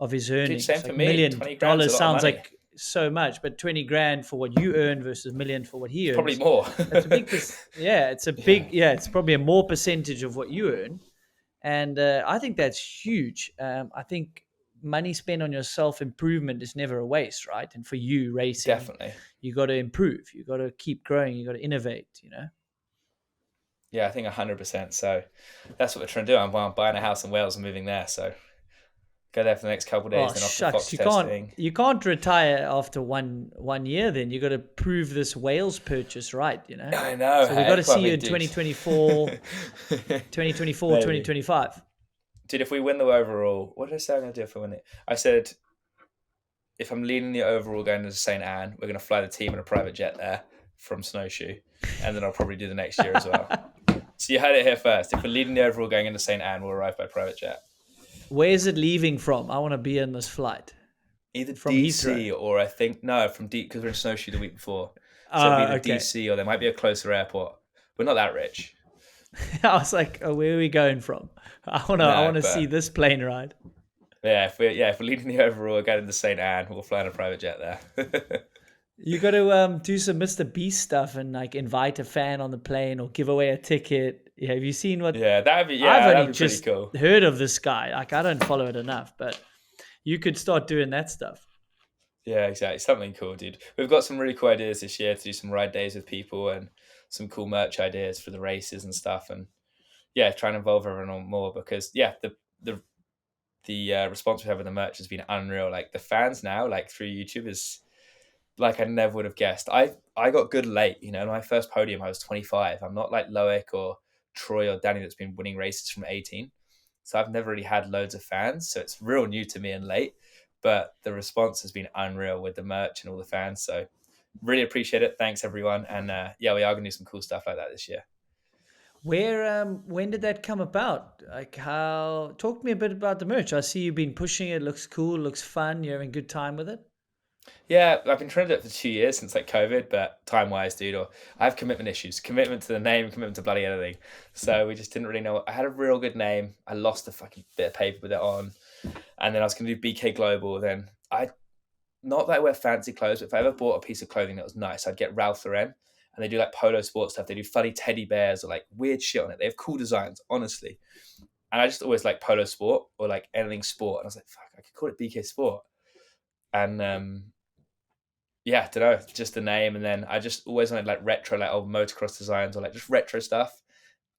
Dude, same earnings. for Like me. million 20 grand's a dollars lot of sounds money. like so much, but 20 grand for what you earn versus million for what he It's probably earns, more. that's a big. Yeah, it's a Yeah, big. Yeah, it's probably a more percentage of what you earn, and I think that's huge. I think money spent on your self improvement is never a waste, right? And for you racing, definitely. you got to improve, you got to keep growing, you got to innovate. Yeah, I think 100%. So that's what we're trying to do. I'm buying a house in Wales and moving there. So go there for the next couple of days, Oh then off to shucks, fox you can't testing. you can't retire after one year. Then you got to prove this Wales purchase right. I know, So we got hey? to Well, I see you mean, in dude. 2024, 2024, Maybe. 2025. Dude, if we win the overall, what did I say I'm going to do if I win it? I said, if I'm leading the overall going to St. Anne, we're going to fly the team in a private jet there from Snowshoe. And then I'll probably do the next year as well. So you heard it here first. If we're leading the overall going into St. Anne, we'll arrive by private jet. Where is it leaving from? I want to be in this flight Either from Heathrow. DC or I think, no, from D because we're in Snowshoe the week before. So it'll be either Okay. DC or there might be a closer airport. We're not that rich. I was like, oh, where are we going from? I No, wanna see but this plane ride. yeah, if we're leading the overall, going to St. Anne, we'll fly in a private jet there. You got to do some Mr. Beast stuff and like invite a fan on the plane or give away a ticket. Yeah, have you seen what Yeah, I've only that'd be pretty just cool. heard of this guy? Like I don't follow it enough, but you could start doing that stuff. Yeah, exactly. Something cool, dude. We've got some really cool ideas this year to do some ride days with people and some cool merch ideas for the races and stuff. And yeah, try and involve everyone more because yeah, the response we have with the merch has been unreal. Like the fans now, like through YouTube is like I never would have guessed. I got good late. My first podium I was 25. I'm not like Loic or Troy or Danny that's been winning races from 18. So I've never really had loads of fans. So it's real new to me and late. But the response has been unreal with the merch and all the fans. So really appreciate it. Thanks everyone. And yeah, we are gonna do some cool stuff like that this year. When did that come about? Like how talk to me a bit about the merch. I see you've been pushing it, looks cool, looks fun, you're having a good time with it. Yeah, I've been trying to do it for 2 years since like COVID, but time wise, dude, or I have commitment issues, commitment to the name, commitment to bloody anything. So we just didn't really know. I had a real good name. I lost a fucking bit of paper with it on, and then I was going to do BK Global. Then I, not that I wear fancy clothes, but if I ever bought a piece of clothing that was nice, I'd get Ralph Lauren, and they do like polo sport stuff. They do funny teddy bears or like weird shit on it. They have cool designs, honestly. And I just always like polo sport or like anything sport. And I was like, fuck, I could call it BK Sport. And yeah, I don't know, just the name. And then I just always wanted like retro, like old motocross designs or like just retro stuff.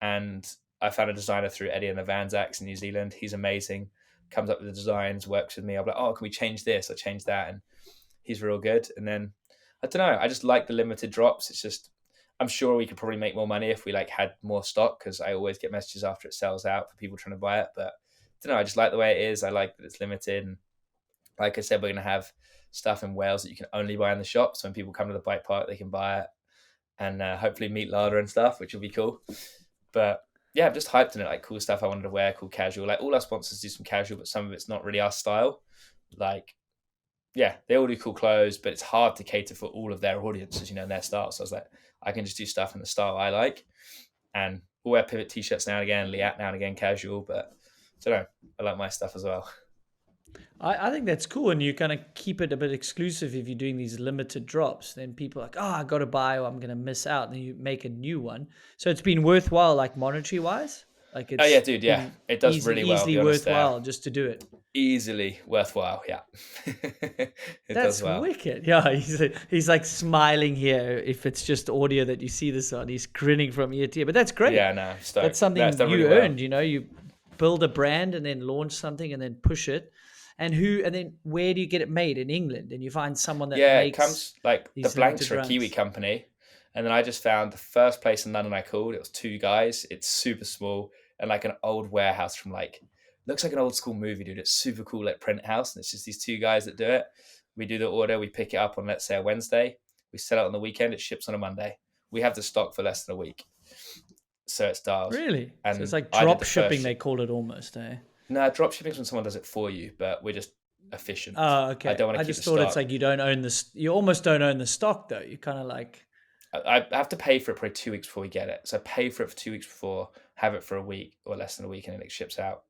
And I found a designer through Eddie and the Van Zacks in New Zealand. He's amazing. Comes up with the designs, works with me. I'm like, oh, can we change this or change that? And he's real good. And then I don't know, I just like the limited drops. It's just, I'm sure we could probably make more money if we like had more stock, because I always get messages after it sells out for people trying to buy it. But I don't know, I just like the way it is. I like that it's limited. And like I said, we're going to have stuff in Wales that you can only buy in the shop. So when people come to the bike park, they can buy it and hopefully meet Lada and stuff, which will be cool. But yeah, I'm just hyped on it. Like cool stuff I wanted to wear, cool casual. Like all our sponsors do some casual, but some of it's not really our style. Like, yeah, they all do cool clothes, but it's hard to cater for all of their audiences, you know, and their style. So I was like, I can just do stuff in the style I like. And we'll wear pivot t-shirts now and again, Liat now and again, casual. But I don't know, I like my stuff as well. I think that's cool, and you kind of keep it a bit exclusive if you're doing these limited drops. Then people are like, oh, I got to buy, or I'm going to miss out. And then you make a new one. So it's been worthwhile, like monetary wise. Like Oh yeah, it's dude. Yeah, been it does really well. To easily be honest, there, worthwhile just to do it. easily worthwhile. Yeah, it does That's well. wicked. Yeah, he's like smiling here. If it's just audio that you see this on, he's grinning from ear to ear. But that's great. Yeah, no, I'm That's stoked. No, it's something done really you well. earned. You know, you build a brand and then launch something and then push it. And then where do you get it made? In England, and you find someone that Yeah, it makes comes like the these blanks limited are a Kiwi runs. company, and then I just found the first place in London I called. It was two guys. It's super small and like an old warehouse from like looks like an old school movie, dude. It's super cool, like print house, and it's just these two guys that do it. We do the order, we pick it up on let's say a Wednesday, we sell it on the weekend, it ships on a Monday. We have the stock for less than a week, so it's dialed. Really? So it's And like I did drop the first shipping. ship. They call it almost. Eh? No, drop shipping is when someone does it for you, but we're just efficient. Oh, I okay. don't want I to keep just the thought it's stock. like you don't own this. You almost don't own the stock though. You kind of like, I have to pay for it probably 2 weeks before we get it. So I pay for it for 2 weeks before, have it for a week or less than a week, and then it ships out.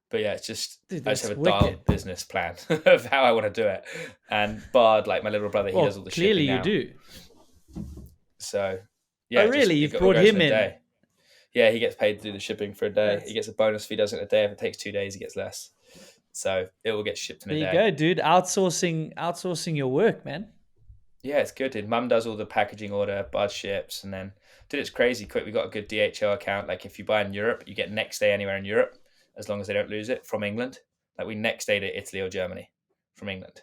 But yeah, it's just dude, I just have that's a wicked. dialed business plan of how I want to do it. And Bard, like my little brother, he does all Well, the clearly shipping you now. do. So Oh, yeah, really? just You've all brought goes in him a in. day. Yeah, he gets paid to do the shipping for a day. He That's gets a bonus if he does it in a day. If it takes 2 days, he gets less. So it will get shipped in a there you day. go, dude. Outsourcing your work, man. Yeah, it's good, dude. Mum does all the packaging order, Bud ships, and then, dude, it's crazy quick. We got a good DHL account. Like, if you buy in Europe, you get next day anywhere in Europe, as long as they don't lose it from England. Like, we next day to Italy or Germany from England.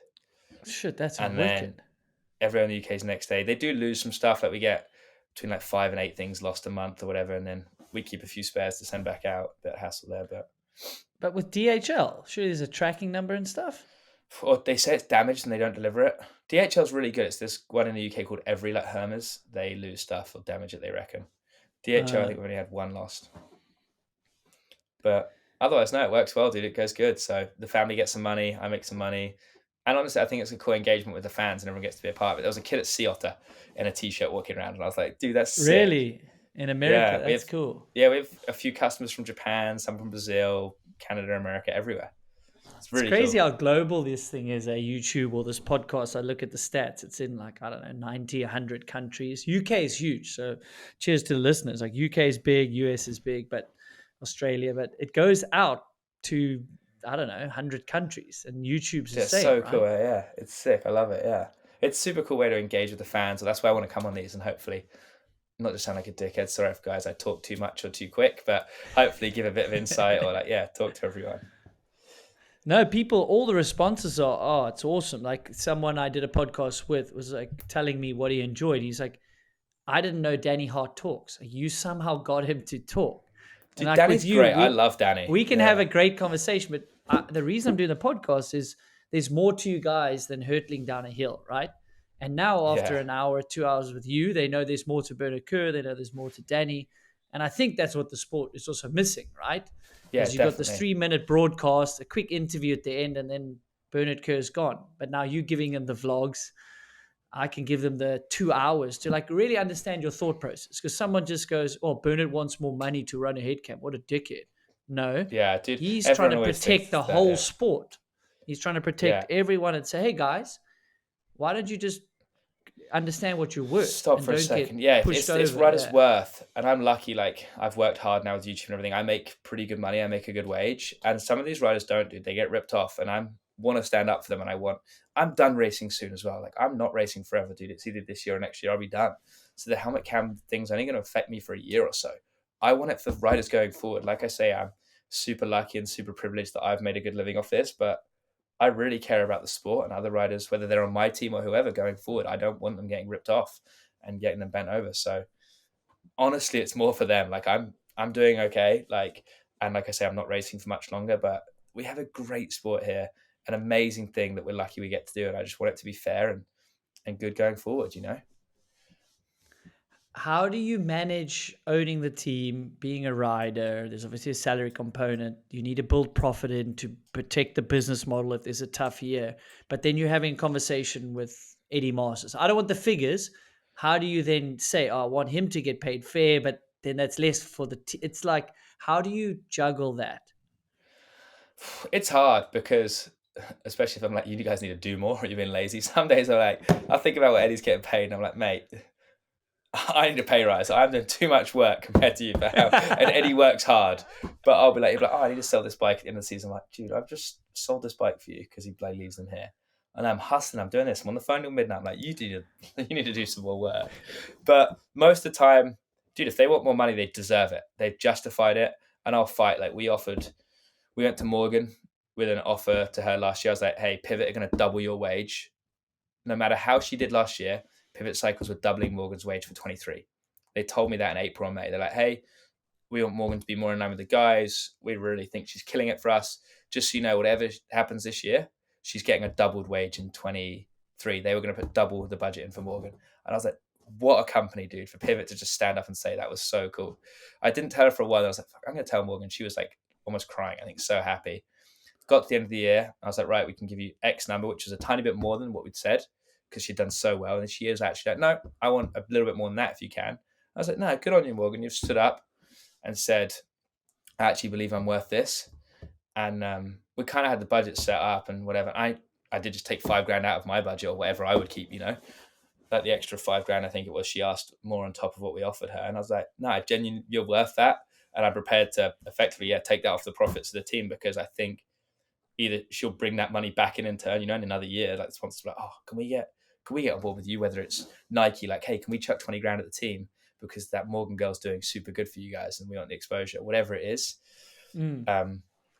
Shit, that's And then wicked. everywhere in the UK is next day. They do lose some stuff. Like, we get between like 5 and 8 things lost a month or whatever, and then we keep a few spares to send back out. Bit of hassle there, but But with DHL, sure, there's a tracking number and stuff. or they say it's damaged and they don't deliver it. DHL's really good. It's this one in the UK called Every, like Hermes. They lose stuff or damage it, they reckon. DHL, I Uh, think we've only had one lost. But otherwise, no, it works well, dude. It goes good. So the family gets some money, I make some money. And honestly, I think it's a cool engagement with the fans and everyone gets to be a part of it. There was a kid at Sea Otter in a t-shirt walking around and I was like, dude, that's sick. really, in America, Yeah, that's cool. we have a few customers from Japan, some from Brazil, Canada, America, everywhere. It's It's really crazy cool. how global this thing is. YouTube or this podcast. I look at the stats. It's in like I don't know, 90, 100 countries. UK is huge. So, cheers to the listeners. Like UK is big, US is big, but Australia. But it goes out to I don't know, 100 countries, and YouTube's the It's same, so cool. right? Yeah, it's sick. I love it. Yeah. It's a super cool way to engage with the fans. So that's why I want to come on these and hopefully not just sound like a dickhead. Sorry if guys I talk too much or too quick, but hopefully give a bit of insight or like, yeah, talk to everyone. No, people, all the responses are, oh, it's awesome. Like someone I did a podcast with was like telling me what he enjoyed. He's like, I didn't know Danny Hart talks. You somehow got him to talk. And Dude, like with Danny's you, great. I love Danny. we can have Yeah. a great conversation. But the reason I'm doing the podcast is there's more to you guys than hurtling down a hill, right? And now after Yeah. an hour, 2 hours with you, they know there's more to Bernard Kerr. They know there's more to Danny. And I think that's what the sport is also missing, right? Yeah, Because you've got this definitely. 3 minute broadcast, a quick interview at the end, and then Bernard Kerr's gone. But now you're giving them the vlogs. I can give them the 2 hours to like really understand your thought process. Because someone just goes, "Oh, Bernard wants more money to run a head camp. What a dickhead." No, Yeah, dude. he's trying Everyone to always protect thinks the that. whole Yeah. sport. He's trying to protect Yeah. everyone and say, "Hey guys, why don't you just understand what you're worth Stop and for a don't get second. Yeah, pushed it's over?" Ryder's Yeah. worth, and I'm lucky. Like I've worked hard now with YouTube and everything. I make pretty good money. I make a good wage, and some of these riders don't do. They get ripped off, and I want to stand up for them. And I'm done racing soon as well. Like I'm not racing forever, dude. It's either this year or next year. I'll be done. So the helmet cam thing's only going to affect me for a year or so. I want it for riders going forward. Like I say, I'm super lucky and super privileged that I've made a good living off this, but I really care about the sport and other riders, whether they're on my team or whoever going forward. I don't want them getting ripped off and getting them bent over. So honestly, it's more for them. Like I'm doing okay. Like, and like I say, I'm not racing for much longer, but we have a great sport here, an amazing thing that we're lucky we get to do. And I just want it to be fair and good going forward, you know? How do you manage owning the team, being a rider? There's obviously a salary component. You need to build profit in to protect the business model if there's a tough year. But then you're having conversation with Eddie Masters. I don't want the figures. How do you then say, "Oh, I want him to get paid fair," but then that's less for the it's like, how do you juggle that? It's hard because especially if I'm like, you guys need to do more or you've been lazy. Some days I'm like, I think about what Eddie's getting paid and I'm like, mate, I need a pay rise. I'm doing too much work compared to you, pal. And Eddie works hard, but he'll be like, oh, I need to sell this bike at the end of the season. I'm like, dude, I've just sold this bike for you because he bloody leaves them here. And I'm hustling. I'm doing this. I'm on the phone till midnight. I'm like, you need to do some more work. But most of the time, dude, if they want more money, they deserve it. They've justified it, and I'll fight. Like we went to Morgan with an offer to her last year. I was like, hey, Pivot are going to double your wage, no matter how she did last year. Pivot Cycles were doubling Morgan's wage for 23. They told me that in April and May. They're like, hey, we want Morgan to be more in line with the guys. We really think she's killing it for us. Just so you know, whatever happens this year, she's getting a doubled wage in 23. They were going to put double the budget in for Morgan. And I was like, what a company, dude, for Pivot to just stand up and say that was so cool. I didn't tell her for a while. I was like, fuck, I'm going to tell Morgan. She was like almost crying, I think, so happy. Got to the end of the year. I was like, right, we can give you X number, which was a tiny bit more than what we'd said because she'd done so well. And she is actually like, no, I want a little bit more than that if you can. I was like, no, good on you, Morgan. You've stood up and said, I actually believe I'm worth this. And we kind of had the budget set up and whatever. I did just take $5,000 out of my budget or whatever I would keep, like the extra $5,000, I think it was, she asked more on top of what we offered her. And I was like, no, genuinely, you're worth that. And I'm prepared to effectively, take that off the profits of the team because I think either she'll bring that money back in turn, in another year, like the sponsors like, oh, can we get on board with you? Whether it's Nike, like, hey, can we chuck 20 grand at the team because that Morgan girl's doing super good for you guys and we want the exposure, whatever it is.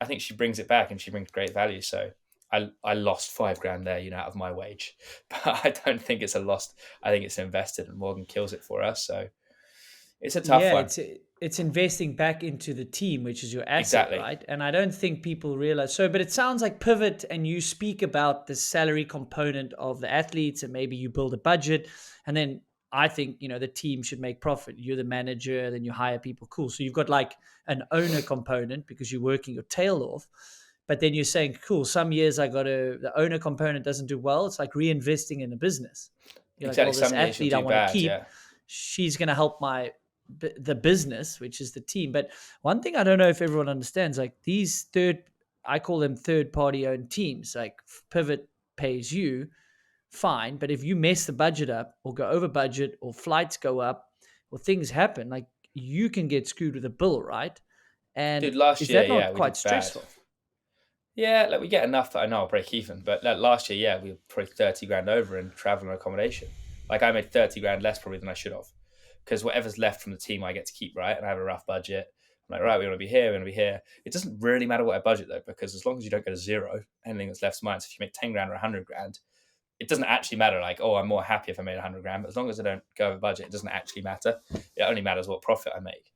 I think she brings it back and she brings great value. So I lost $5,000 there, out of my wage, but I don't think it's a lost. I think it's invested and Morgan kills it for us. So it's a tough Yeah, one. it's investing back into the team, which is your asset, Exactly. right? And I don't think people realize so. But it sounds like Pivot, and you speak about the salary component of the athletes, and maybe you build a budget, and then I think the team should make profit. You're the manager, then you hire people. Cool. So you've got like an owner component because you're working your tail off. But then you're saying, cool, some years the owner component doesn't do well. It's like reinvesting in a business. You're like, Exactly. well, this Some years you'll athlete I do want to bad. keep, Yeah. she's going to help the business, which is the team. But one thing I don't know if everyone understands, like I call them third party owned teams. Like Pivot pays you, fine. But if you mess the budget up or go over budget or flights go up or things happen, like you can get screwed with a bill, right? And Dude, last is year, that yeah, not we quite did bad. stressful? Yeah, like we get enough that I know I'll break even. But like last year, yeah, we were probably 30 grand over in travel and accommodation. Like I made 30 grand less probably than I should have. Because whatever's left from the team, I get to keep, right? And I have a rough budget. I'm like, right, we want to be here, we want to be here. It doesn't really matter what I budget though, because as long as you don't go to zero, anything that's left's mine. So if you make 10 grand or 100 grand, it doesn't actually matter. Like, oh, I'm more happy if I made 100 grand, but as long as I don't go over budget, it doesn't actually matter. It only matters what profit I make.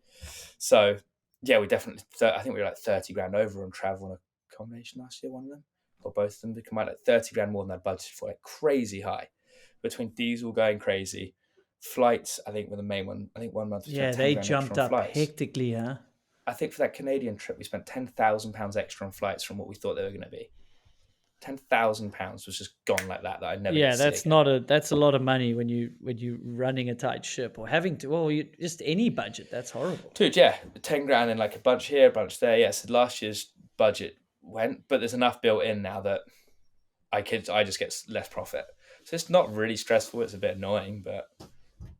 So yeah, we definitely, I think we were like 30 grand over on travel and accommodation last year, one of them, or both of them. They come out like 30 grand more than I budgeted for, like crazy high. Between diesel going crazy, flights, I think were the main one. I think 1 month we Yeah, spent 10 they grand extra jumped on up flights. hectically, huh? I think for that Canadian trip, we spent £10,000 extra on flights from what we thought they were going to be. £10,000 was just gone like that I never get Yeah, to see again. that's a lot of money when you running a tight ship or having to. Well, just any budget. That's horrible. Dude, yeah, 10 grand and like a bunch here, a bunch there. Yeah, so last year's budget went, but there's enough built in now that I just get less profit. So it's not really stressful. It's a bit annoying, but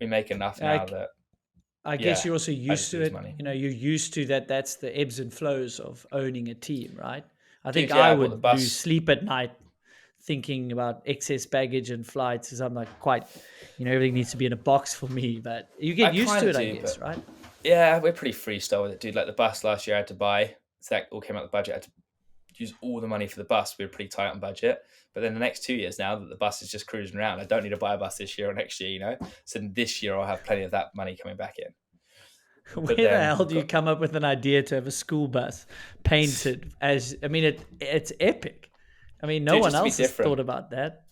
we make enough now I that, I guess yeah, you're also I used just to lose it. money. You're used to that. That's the ebbs and flows of owning a team, right? I think Dude, yeah, I I bought the would lose bus. sleep at night thinking about excess baggage and flights because I'm like quite, everything needs to be in a box for me. But you I get used kind to of it, I do, guess, but right? yeah, we're pretty freestyle with it, dude. Like the bus last year I had to buy, so that all came out of the budget. I had to use all the money for the bus. We were pretty tight on budget. But then the next 2 years now that the bus is just cruising around, I don't need to buy a bus this year or next year. So this year I'll have plenty of that money coming back in. But Where the then hell we've do you got come up with an idea to have a school bus painted as? I mean, it's epic. I mean, no dude, one just to be else has thought different. about that.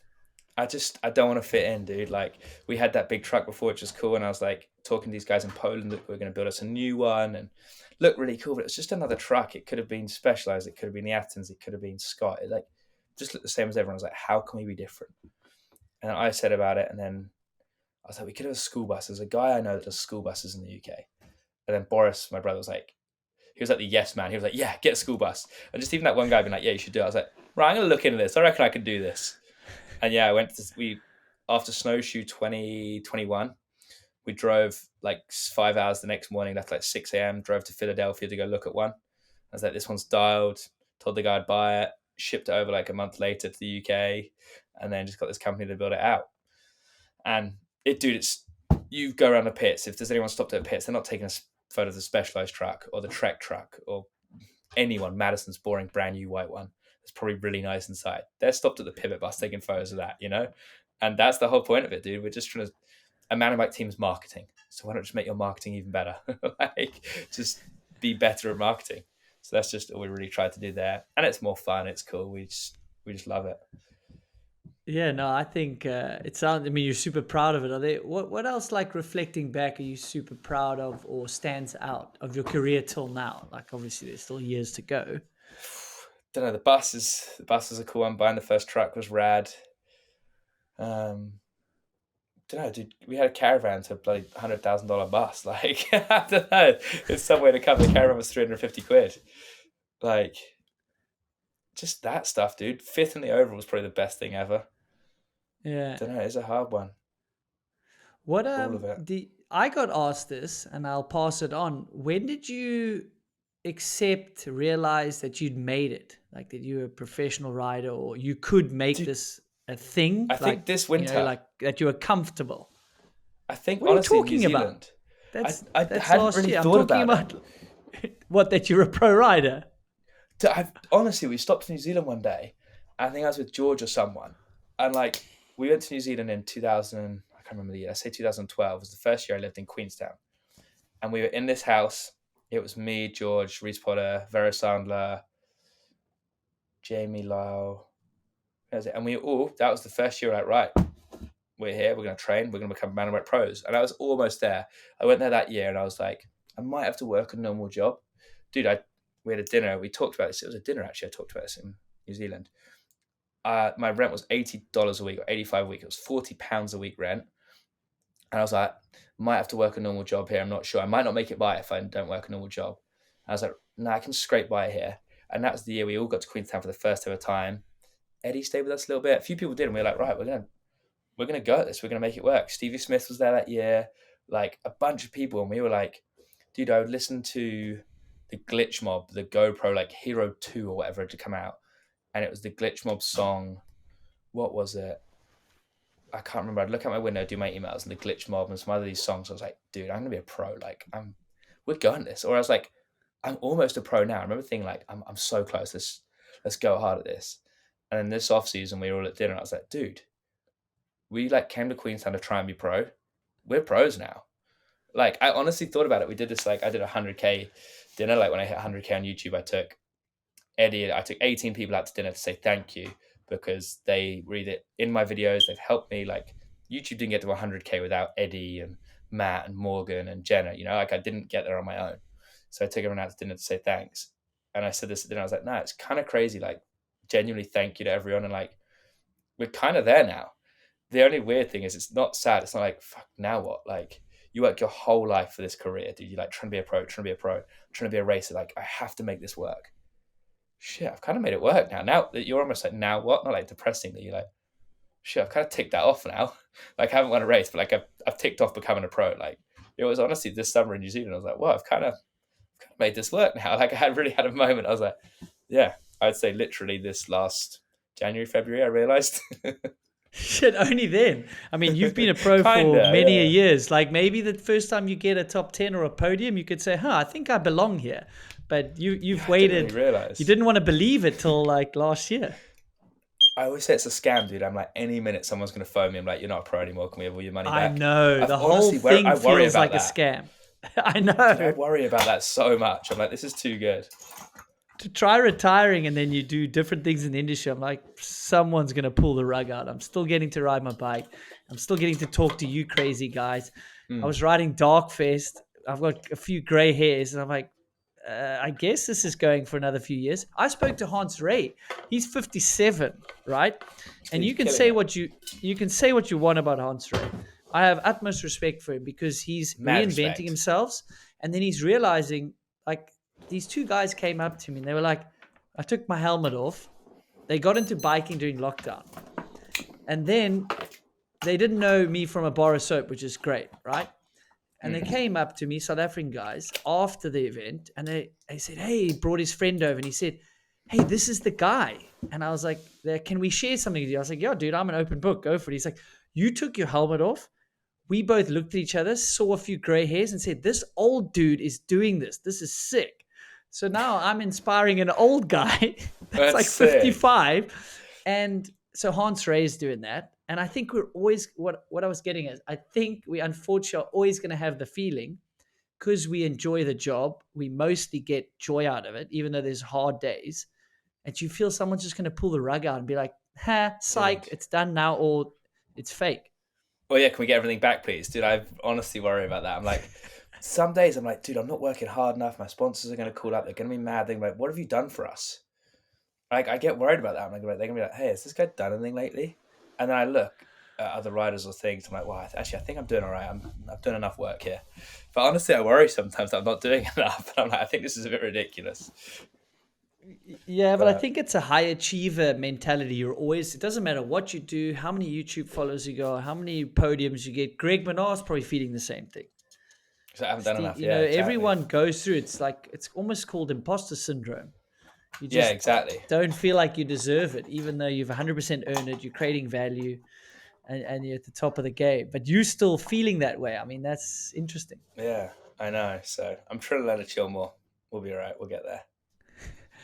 I don't want to fit in, dude. Like we had that big truck before, which was cool, and I was like talking to these guys in Poland that we're going to build us a new one and look really cool. But it was just another truck. It could have been Specialized. It could have been the Athens. It could have been Scott. It like just looked the same as everyone. I was like, how can we be different? And I said about it, and then I was like, we could have a school bus. There's a guy I know that does school buses in the UK. And then Boris, my brother, was like, he was like the yes man. He was like, yeah, get a school bus. And just even that one guy being like, yeah, you should do it. I was like, right, I'm going to look into this. I reckon I can do this. And yeah, after snowshoe 2021, we drove like 5 hours the next morning, left like 6 a.m., drove to Philadelphia to go look at one. I was like, this one's dialed, told the guy I'd buy it, shipped it over like a month later to the UK, and then just got this company to build it out. And you go around the pits. If there's anyone stopped at pits, they're not taking a photo of the Specialized truck or the Trek truck or anyone. Madison's boring brand new white one. It's probably really nice inside. They're stopped at the pivot bus taking photos of that. And that's the whole point of it, dude. We're just trying to. A man bike team's marketing, so why not just make your marketing even better? Like, just be better at marketing. So that's just all we really tried to do there, and it's more fun. It's cool. We just love it. Yeah, no, I think it sounds. I mean, you're super proud of it. Are there what else, like reflecting back, are you super proud of or stands out of your career till now? Like, obviously, there's still years to go. Don't know. The bus is a cool one. Buying the first truck was rad. Um, don't know, dude. We had a caravan to a bloody $100,000 bus. Like, I don't know. There's some way to cover the caravan was 350 quid. Like, just that stuff, dude. Fifth in the overall was probably the best thing ever. Yeah. Don't know. It's a hard one. What All of it. the I got asked this, and I'll pass it on. When did you realize that you'd made it, like that you were a professional rider, or you could make Dude, this a thing, I like think this winter, like that you were comfortable? I think What are you honestly, New talking about? Zealand, I That's hadn't last really year. I'm thought talking about it. about what, that you're a pro rider. Honestly, we stopped in New Zealand one day. I think I was with George or someone. And like, we went to New Zealand in 2000, I can't remember the year, I say 2012. It was the first year I lived in Queenstown. And we were in this house. It was me, George, Reese Potter, Vera Sandler, Jamie Lau. That was it. And that was the first year, like, right, we're here, we're going to train, we're going to become mountain bike pros. And I was almost there. I went there that year and I was like, I might have to work a normal job. Dude, we had a dinner. We talked about this. It was a dinner, actually. I talked about this in New Zealand. My rent was $80 a week or 85 a week. It was £40 a week rent. And I was like, might have to work a normal job here. I'm not sure. I might not make it by if I don't work a normal job. And I was like, no, I can scrape by here. And that was the year we all got to Queenstown for the first ever time. Eddie stayed with us a little bit. A few people did. And we were like, right, we're gonna go at this. We're gonna make it work. Stevie Smith was there that year. Like a bunch of people. And we were like, dude, I would listen to the Glitch Mob, the GoPro, like Hero 2 or whatever to come out. And it was the Glitch Mob song. What was it? I can't remember. I'd look out my window, do my emails, and the Glitch Mob and some other these songs. I was like, dude, I'm gonna be a pro. Like, we're going this. Or I was like, I'm almost a pro now. I remember thinking like, I'm so close. Let's go hard at this. And then this off season, we were all at dinner. And I was like, dude, we like came to Queenstown to try and be pro. We're pros now. Like, I honestly thought about it. We did this, like, I did a 100K dinner. Like, when I hit 100K on YouTube, I took 18 people out to dinner to say thank you because they read it in my videos. They've helped me. Like, YouTube didn't get to 100K without Eddie and Matt and Morgan and Jenna. Like, I didn't get there on my own. So I took everyone out to dinner to say thanks. And I said this at dinner. I was like, nah, it's kind of crazy. Like, genuinely thank you to everyone. And like, we're kind of there now. The only weird thing is it's not sad. It's not like, fuck, now what? Like, you work your whole life for this career, dude. You're like trying to be a pro, trying to be a pro, trying to be a racer. Like, I have to make this work. Shit, I've kind of made it work now. Now that you're almost like, now what? Not like depressing that you're like, shit, I've kind of ticked that off now. Like, I haven't won a race, but like I've ticked off becoming a pro. Like, it was honestly this summer in New Zealand. I was like, well, I've kind of made this work now. Like, I had really had a moment. I was like, yeah, I'd say literally this last January, February, I realized. Shit, only then. I mean, you've been a pro for Kinda, many a yeah. years. Like maybe the first time you get a top 10 or a podium, you could say, huh, I think I belong here. But you've I didn't waited. really realize. You didn't want to believe it till like last year. I always say it's a scam, dude. I'm like, any minute someone's going to phone me. I'm like, you're not a pro anymore. Can we have all your money I back? know. I've The whole honestly, thing I worry feels about like a that. scam. I Dude, I know. worry about that so much. I'm like, this is too good. To try retiring and then you do different things in the industry, I'm like, someone's going to pull the rug out. I'm still getting to ride my bike. I'm still getting to talk to you crazy guys. I was riding Darkfest. I've got a few gray hairs and I'm like, I guess this is going for another few years. I spoke to Hans Ray. He's 57, right? And Dude, you can killing say it. you can say what you want about Hans Ray. I have utmost respect for him because he's Mad reinventing respect. himself, and then he's realizing like these two guys came up to me and they were like, I took my helmet off. They got into biking during lockdown, and then they didn't know me from a bar of soap, which is great, right? And they came up to me, South African guys, after the event, and they said, hey, he brought his friend over, and he said, hey, this is the guy. And I was like, can we share something with you? I was like, yeah, dude, I'm an open book. Go for it. He's like, you took your helmet off. We both looked at each other, saw a few gray hairs, and said, this old dude is doing this. This is sick. So now I'm inspiring an old guy that's like sick. 55. And so Hans Ray is doing that. And I think we're always, what I was getting is, I think we unfortunately are always going to have the feeling, because we enjoy the job, we mostly get joy out of it, even though there's hard days. And you feel someone's just going to pull the rug out and be like, ha, psych, Dude. it's done now, or it's fake. Well, yeah, can we get everything back, please? Dude, I honestly worry about that. I'm like, some days I'm like, dude, I'm not working hard enough. My sponsors are going to call up. They're going to be mad. They're like, what have you done for us? Like, I get worried about that. I'm like, they're going to be like, hey, has this guy done anything lately? And then I look at other riders or things. I'm like, well, actually, I think I'm doing all right. I've done enough work here. But honestly, I worry sometimes that I'm not doing enough. And I'm like, I think this is a bit ridiculous. Yeah, but I think it's a high achiever mentality. You're always, it doesn't matter what you do, how many YouTube followers you got, how many podiums you get. Greg Menard's probably feeling the same thing. So I haven't done enough. You Yeah, know, exactly. everyone goes through, it's like, it's almost called imposter syndrome. You just Yeah, exactly. don't feel like you deserve it, even though you've 100% earned it, you're creating value, and you're at the top of the game. But you still feeling that way. I mean, that's interesting. Yeah, I know. So I'm trying to learn to chill more. We'll be all right. We'll get there.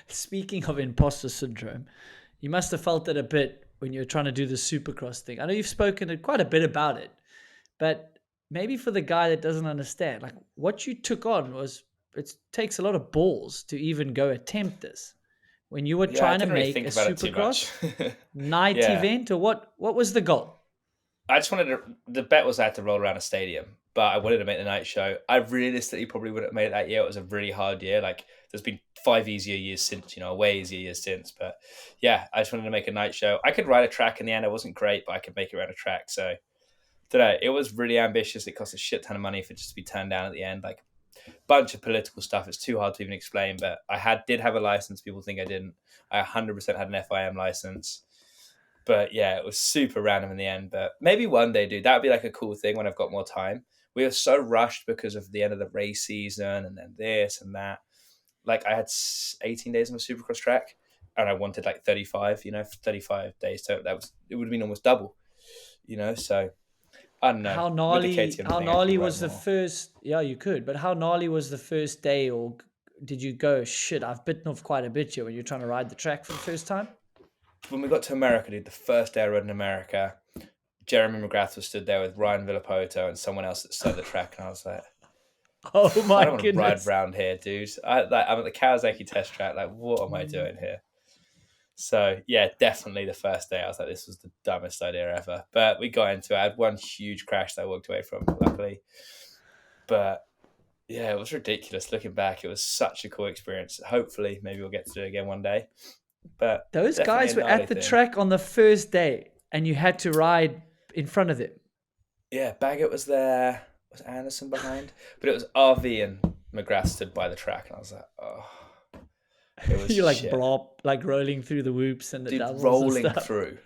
Speaking of imposter syndrome, you must have felt it a bit when you were trying to do the Supercross thing. I know you've spoken quite a bit about it, but maybe for the guy that doesn't understand, like what you took on was, it takes a lot of balls to even go attempt this. When you were Yeah, I trying to didn't really make think a about it too much. Supercross night Yeah. event, or what was the goal? I just wanted to, the bet was I had to roll around a stadium, but I wanted to make the night show. I realistically probably wouldn't have made it that year. It was a really hard year. Like, there's been 5 easier years since, way easier years since. But yeah, I just wanted to make a night show. I could ride a track in the end. I wasn't great, but I could make it around a track. So, today it was really ambitious. It cost a shit ton of money for it just to be turned down at the end. Like, bunch of political stuff. It's too hard to even explain, but I did have a license. People think I didn't. I 100% had an FIM license. But yeah, it was super random in the end. But maybe one day, dude, that would be like a cool thing when I've got more time. We were so rushed because of the end of the race season and then this and that. Like, I had 18 days on a Supercross track and I wanted like 35, 35 days. So it would have been almost double, so I don't know. How With the gnarly? KTM How thing, I could gnarly ride was the more. first? Yeah, you could. But how gnarly was the first day, or did you go, shit, I've bitten off quite a bit here when you're trying to ride the track for the first time? When we got to America, dude, the first day I rode in America, Jeremy McGrath was stood there with Ryan Villapoto and someone else that started the track, and I was like, Oh I my don't want to ride goodness! around here, dude. I'm at the Kawasaki test track. Like, what am I doing here? So yeah, definitely the first day I was like, this was the dumbest idea ever. But we got into it. I had one huge crash that I walked away from, luckily. But yeah, it was ridiculous. Looking back, it was such a cool experience. Hopefully, maybe we'll get to do it again one day. but Those definitely a guys were gnarly at the thing. track on the first day, and you had to ride in front of them. Yeah, Baggett was there. Was Anderson behind? But it was RV and McGrath stood by the track, and I was like, oh, it was You're like shit. blop, like rolling through the whoops and the Dude, doubles and rolling stuff. through.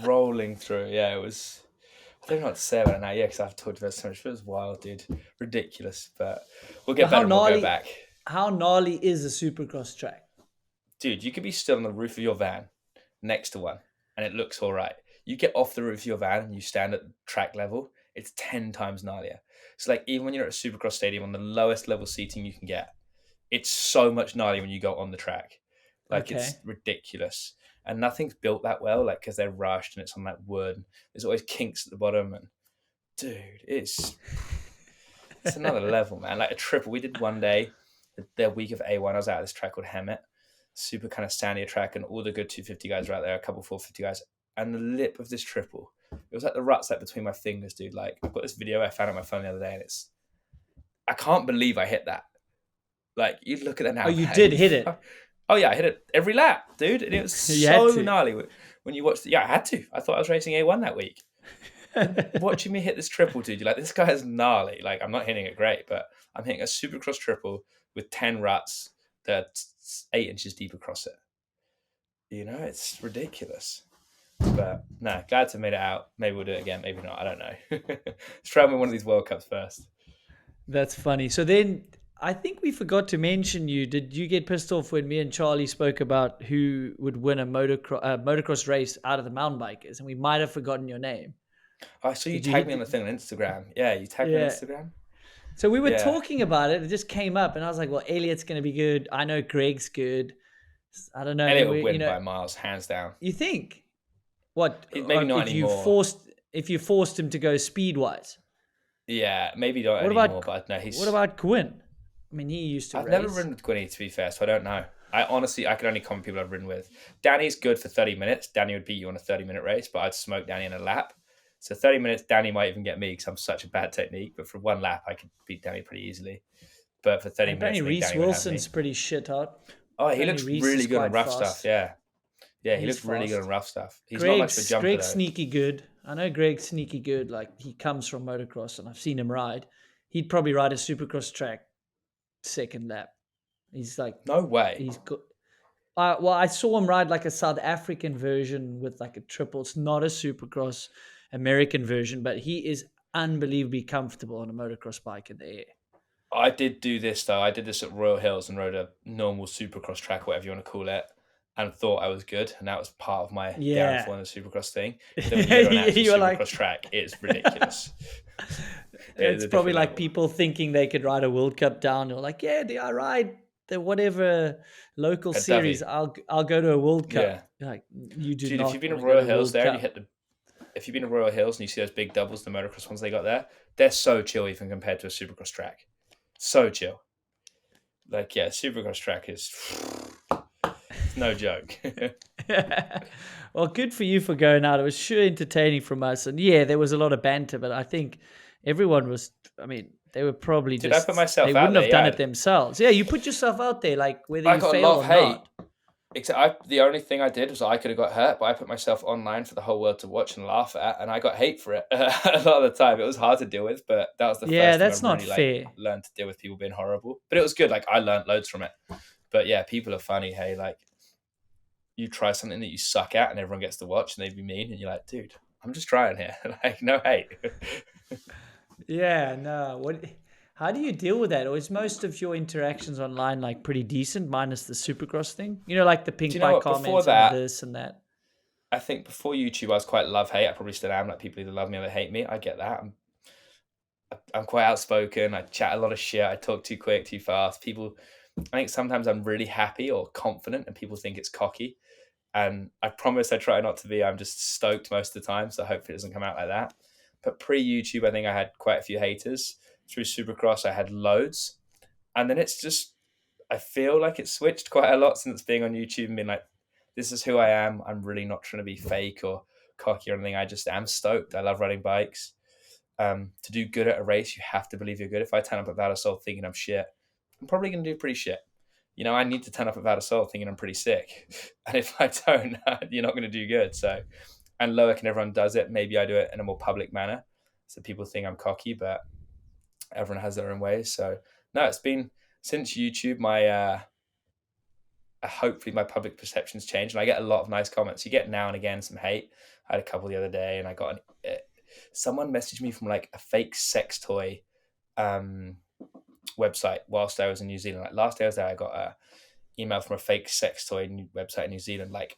Rolling through. Yeah, it was. I don't know what to say about it now. Yeah, because I've talked about it so much. It was wild, dude. Ridiculous. But we'll But get better and we'll go back. how gnarly is a supercross track? Dude, you could be stood on the roof of your van next to one and it looks all right. You get off the roof of your van and you stand at track level, it's 10 times gnarlier. So, like, even when you're at a supercross stadium on the lowest level seating you can get, it's so much gnarlier when you go on the track. Like, Okay. it's ridiculous. And nothing's built that well, like, because they're rushed and it's on like wood. And there's always kinks at the bottom. And, dude, it's another level, man. Like a triple. We did one day, the week of A1, I was out at this track called Hemet. Super kind of sandy track, and all the good 250 guys were out there, a couple 450 guys. And the lip of this triple, it was like the ruts like between my fingers, dude. Like, I've got this video I found on my phone the other day, and I can't believe I hit that. Like, you look at it now. Oh, you man, did hit it. Oh, yeah, I hit it every lap, dude. And it was You had so to. gnarly when you watched it. Yeah, I had to. I thought I was racing A1 that week. Watching me hit this triple, dude, you're like, this guy is gnarly. Like, I'm not hitting it great, but I'm hitting a supercross triple with 10 ruts that's 8 inches deep across it. You know, it's ridiculous. But no, glad to have made it out. Maybe we'll do it again. Maybe not. I don't know. Let's try and win one of these World Cups first. That's funny. So then I think we forgot to mention you. Did you get pissed off when me and Charlie spoke about who would win a motocross race out of the mountain bikers? And we might have forgotten your name. I saw you Did you tagged hit me on the, the thing on Instagram. Yeah, you tagged me on yeah. Instagram? So we were Yeah. talking about it. It just came up, and I was like, "Well, Elliot's going to be good. I know Greg's good. I don't know." Elliot And would we, win by miles, hands down. you think what Maybe not anymore. if you forced him to go speed wise? Yeah, maybe not What anymore, about but no, he's... what about Quinn? I mean, he used to I've race. never ridden with Gwynny, to be fair, so I don't know. I can only comment people I've ridden with. Danny's good for 30 minutes. Danny would beat you on a 30-minute race, but I'd smoke Danny in a lap. So 30 minutes, Danny might even get me because I'm such a bad technique. But for one lap, I could beat Danny pretty easily. But for 30 minutes, Apparently, I think Reese Danny would have me. Wilson's pretty shit hot. Oh, he Apparently, looks Reese really is good on quite rough fast. stuff. Yeah. Yeah, he He's looks really good fast. on rough stuff. He's not much of a jumper, Greg's though. sneaky good. I know Greg's sneaky good. Like, he comes from motocross, and I've seen him ride. He'd probably ride a supercross track second lap. He's like, No way. he's good. Well, I saw him ride like a South African version with like a triple. It's not a supercross American version, but he is unbelievably comfortable on a motocross bike in the air. I did do this, though. I did this at Royal Hills and rode a normal supercross track, whatever you want to call it, and thought I was good. And that was part of my downfall in the supercross thing. But then when you get on an actual supercross track, it's ridiculous. It's probably like people thinking they could ride a World Cup down. Or like, yeah, I ride the whatever local series. I'll go to a World Cup. Yeah. Like, you do Dude, not. if you've been at wanna go Royal to a Hills World there, and Cup. if you've been at Royal Hills and you see those big doubles, the motocross ones they got there, they're so chill even compared to a supercross track. So chill. Like, yeah, supercross track is no joke. Well, good for you for going out. It was sure entertaining from us. And yeah, there was a lot of banter, but I think everyone was, I mean, they were probably Dude, I put myself they out wouldn't there, have done yeah. it themselves. Yeah, you put yourself out there, like whether I you got a fail lot or of hate. not. Except the only thing I did was I could have got hurt, but I put myself online for the whole world to watch and laugh at, and I got hate for it a lot of the time. It was hard to deal with, but that was the Yeah, first that's time I not really fair. learned to deal with people being horrible. But it was good. Like, I learned loads from it. But yeah, people are funny. Hey, like, you try something that you suck at and everyone gets to watch and they be mean, and you're like, dude, I'm just trying here. Like, no hate. Yeah, no. How do you deal with that? Or is most of your interactions online like pretty decent, minus the supercross thing? You know, like the pink Do you know bike what? Before comments that, and this and that. I think before YouTube, I was quite love-hate. I probably still am. Like, people either love me or they hate me. I get that. I'm quite outspoken. I chat a lot of shit. I talk too quick, too fast. I think sometimes I'm really happy or confident and people think it's cocky. And I promise I try not to be. I'm just stoked most of the time. So hopefully it doesn't come out like that. But pre-YouTube, I think I had quite a few haters. Through Supercross, I had loads. And then it's just, I feel like it's switched quite a lot since being on YouTube and being like, this is who I am. I'm really not trying to be fake or cocky or anything. I just am stoked. I love riding bikes. To do good at a race, you have to believe you're good. If I turn up at Valdesol thinking I'm shit, I'm probably going to do pretty shit. I need to turn up at Val thinking I'm pretty sick. And if I don't, you're not going to do good. So, and Loic and everyone does it. Maybe I do it in a more public manner. So people think I'm cocky, but everyone has their own ways. So, no, it's been since YouTube, hopefully my public perception's changed. And I get a lot of nice comments. You get now and again some hate. I had a couple the other day and I got someone messaged me from like a fake sex toy website whilst I was in New Zealand. Like last day I was there, I got a email from a fake sex toy website in New Zealand, like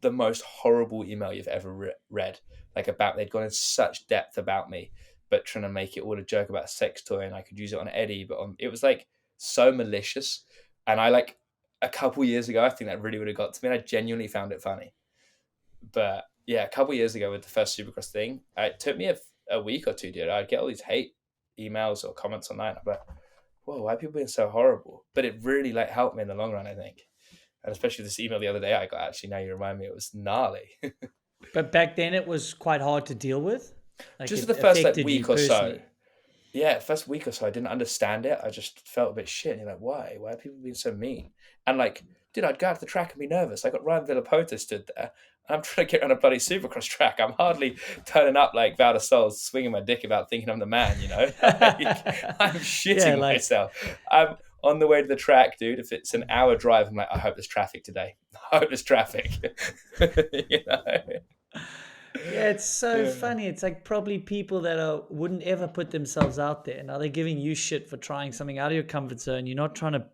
the most horrible email you've ever read. Like they'd gone in such depth about me, but trying to make it all a joke about a sex toy, and I could use it on Eddie, but it was like so malicious. And I like a couple years ago, I think that really would have got to me. And I genuinely found it funny. But yeah, a couple years ago with the first Supercross thing, it took me a week or two, dude. I'd get all these hate emails or comments online. I'm like, whoa, why are people being so horrible? But it really like helped me in the long run, I think. And especially this email the other day I got, actually, now you remind me, it was gnarly. But back then it was quite hard to deal with. Like Just it the first like affected you week or so. personally. Yeah, first week or so, I didn't understand it. I just felt a bit shit. And you're like, why? Why are people being so mean? And like, dude, I'd go out to the track and be nervous. I got Ryan Villapota stood there, and I'm trying to get on a bloody Supercross track. I'm hardly turning up like Val swinging my dick about thinking I'm the man, Like, I'm shitting myself. I'm on the way to the track, dude. If it's an hour drive, I'm like, I hope there's traffic today. I hope there's traffic. Yeah, it's so funny. It's like probably people that wouldn't ever put themselves out there. Now they're giving you shit for trying something out of your comfort zone. You're not trying to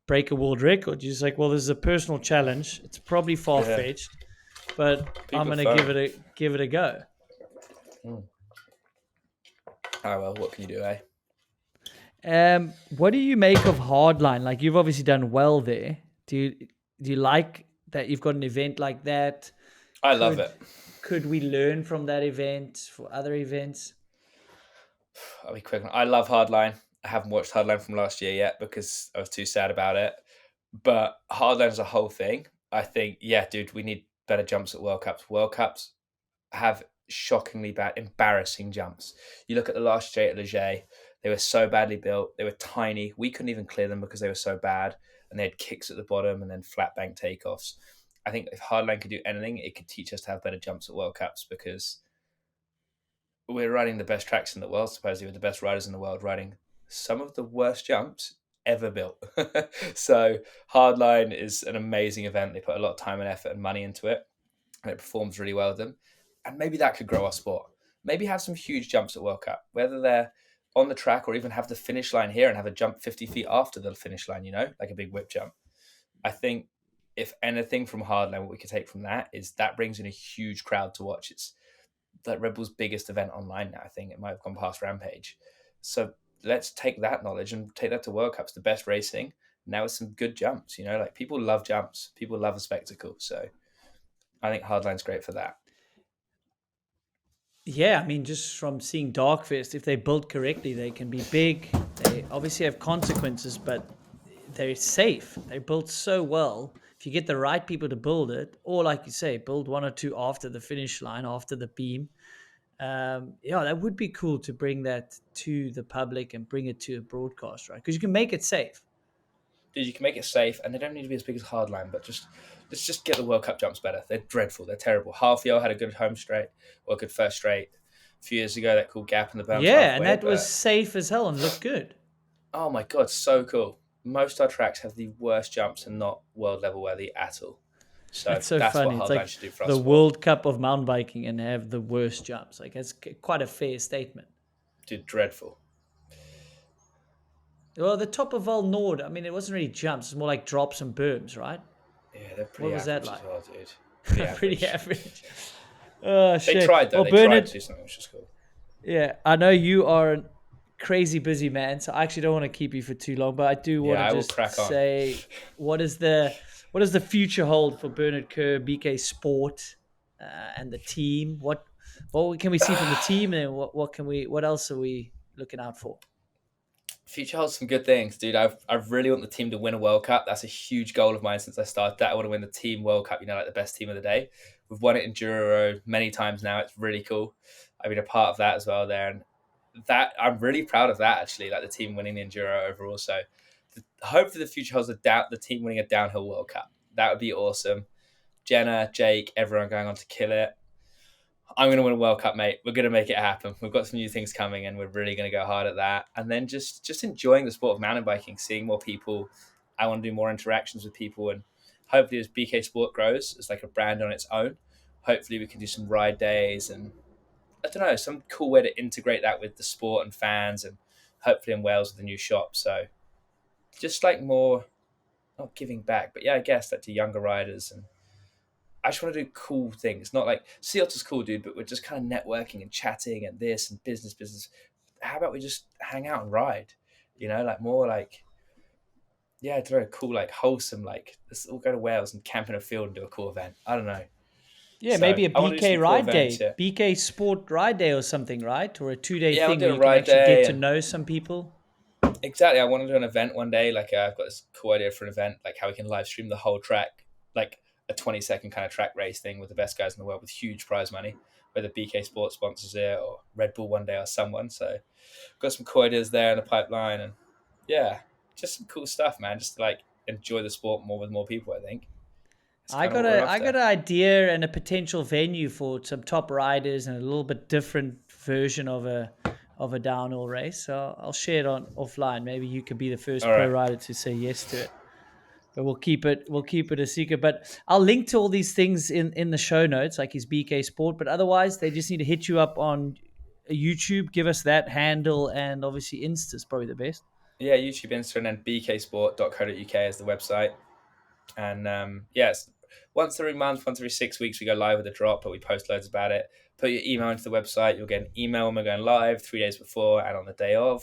break a world record. You're just like, well, this is a personal challenge. It's probably far fetched, but I'm gonna give it a go. Oh well, what can you do, eh? What do you make of hardline? Like you've obviously done well there. Do you like that you've got an event like that? I love it. Could we learn from that event for other events? I'll be quick. I love Hardline. I haven't watched Hardline from last year yet because I was too sad about it. But Hardline as a whole thing, I think, yeah, dude, we need better jumps at World Cups. World Cups have shockingly bad, embarrassing jumps. You look at the last straight at Leger, they were so badly built. They were tiny. We couldn't even clear them because they were so bad. And they had kicks at the bottom and then flat bank takeoffs. I think if Hardline could do anything, it could teach us to have better jumps at World Cups because we're riding the best tracks in the world, supposedly with the best riders in the world, riding some of the worst jumps ever built. So Hardline is an amazing event. They put a lot of time and effort and money into it, and it performs really well with them. And maybe that could grow our sport. Maybe have some huge jumps at World Cup, whether they're on the track or even have the finish line here and have a jump 50 feet after the finish line, like a big whip jump. I think if anything from Hardline, what we could take from that is that brings in a huge crowd to watch. It's like Red Bull's biggest event online now. I think it might have gone past Rampage. So let's take that knowledge and take that to World Cups, the best racing. Now with some good jumps, like people love jumps. People love a spectacle. So I think Hardline's great for that. Yeah, I mean, just from seeing Darkfest, if they're built correctly, they can be big. They obviously have consequences, but they're safe. They're built so well. If you get the right people to build it, or like you say, build one or two after the finish line, after the beam. That would be cool to bring that to the public and bring it to a broadcast, right? Because you can make it safe. Dude, you can make it safe, and they don't need to be as big as Hardline, but let's just get the World Cup jumps better. They're dreadful. They're terrible. Half-Yell had a good home straight, or a good first straight. A few years ago, that cool gap in the bounce. Yeah, and that was safe as hell and looked good. Oh my God, so cool. Most of our tracks have the worst jumps and not world level worthy at all. So that's so that's funny. what Hardline should do for us. The World Cup of mountain biking and have the worst jumps. Like that's quite a fair statement. Dude, dreadful. Well, the top of Val Nord, I mean, it wasn't really jumps. It's more like drops and berms, right? Yeah, they're pretty what was average that like? as well, dude. Pretty average. Pretty average. Oh, shit. They tried, though. Well, They tried to do something which is cool. Yeah, I know you are a crazy busy man, so I actually don't want to keep you for too long, but I do want to just say, what does the future hold for Bernard Kerr, BK Sport, and the team? What can we see from the team, and what else are we looking out for? Future holds some good things, dude. I really want the team to win a World Cup. That's a huge goal of mine since I started that. I want to win the team World Cup, like the best team of the day. We've won it in Enduro many times now. It's really cool. I've been a part of that as well there. And that I'm really proud of that, actually, like the team winning the Enduro overall. So hopefully the future holds the team winning a downhill World Cup. That would be awesome. Jenna, Jake, everyone going on to kill it. I'm going to win a World Cup, mate. We're going to make it happen. We've got some new things coming, and we're really going to go hard at that. And then just enjoying the sport of mountain biking, seeing more people. I want to do more interactions with people, and hopefully, as BK Sport grows, it's like a brand on its own. Hopefully, we can do some ride days, and I don't know, some cool way to integrate that with the sport and fans, and hopefully in Wales with the new shop. So just like more, not giving back, but yeah, I guess like to younger riders, and I just want to do cool things. Not like Sea Otter's cool, dude, but we're just kind of networking and chatting and this and business. How about we just hang out and ride? Like more like, yeah, it's very cool, like wholesome, like let's all go to Wales and camp in a field and do a cool event. I don't know. Yeah, So maybe a I want to do BK some cool ride events, day, yeah. BK Sport ride day or something, right? Or a 2 day Yeah, I want thing to where do a you can ride actually get day to and know some people. exactly. I want to do an event one day. Like I've got this cool idea for an event, like how we can live stream the whole track, like a 20-second kind of track race thing with the best guys in the world with huge prize money, whether BK Sports sponsors it or Red Bull one day or someone. So got some cool ideas there in the pipeline, and yeah, just some cool stuff, man. Just to, like enjoy the sport more with more people. I think it's I kind of got what we're a I got after. an idea and a potential venue for some top riders and a little bit different version of a downhill race. So I'll share it on offline. Maybe you could be the first All pro right. rider to say yes to it. But we'll keep it a secret. But I'll link to all these things in the show notes, like his BK Sport. But otherwise, they just need to hit you up on YouTube. Give us that handle, and obviously Insta is probably the best. Yeah, YouTube, Insta, and then bksport.co.uk is the website. And yes, once every month, once every 6 weeks, we go live with a drop, but we post loads about it. Put your email into the website. You'll get an email when we're going live 3 days before and on the day of.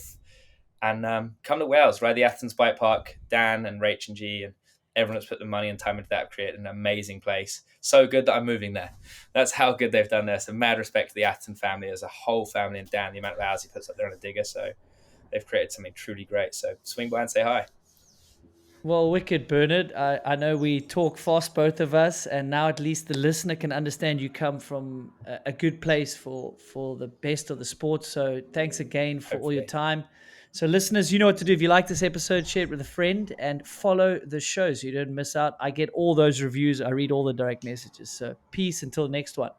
And come to Wales, ride the Athens Bike Park. Dan and Rach and G and everyone that's put the money and time into that have created an amazing place. So good that I'm moving there. That's how good they've done there. So mad respect to the Atherton family as a whole family and Dan, the amount of hours he puts up there on a digger. So they've created something truly great. So swing by and say hi. Well, wicked, Bernard. I know we talk fast, both of us, and now at least the listener can understand you come from a good place for the best of the sport. So thanks again for all your Hopefully. time. So listeners, you know what to do. If you like this episode, share it with a friend and follow the show so you don't miss out. I get all those reviews. I read all the direct messages. So peace until next one.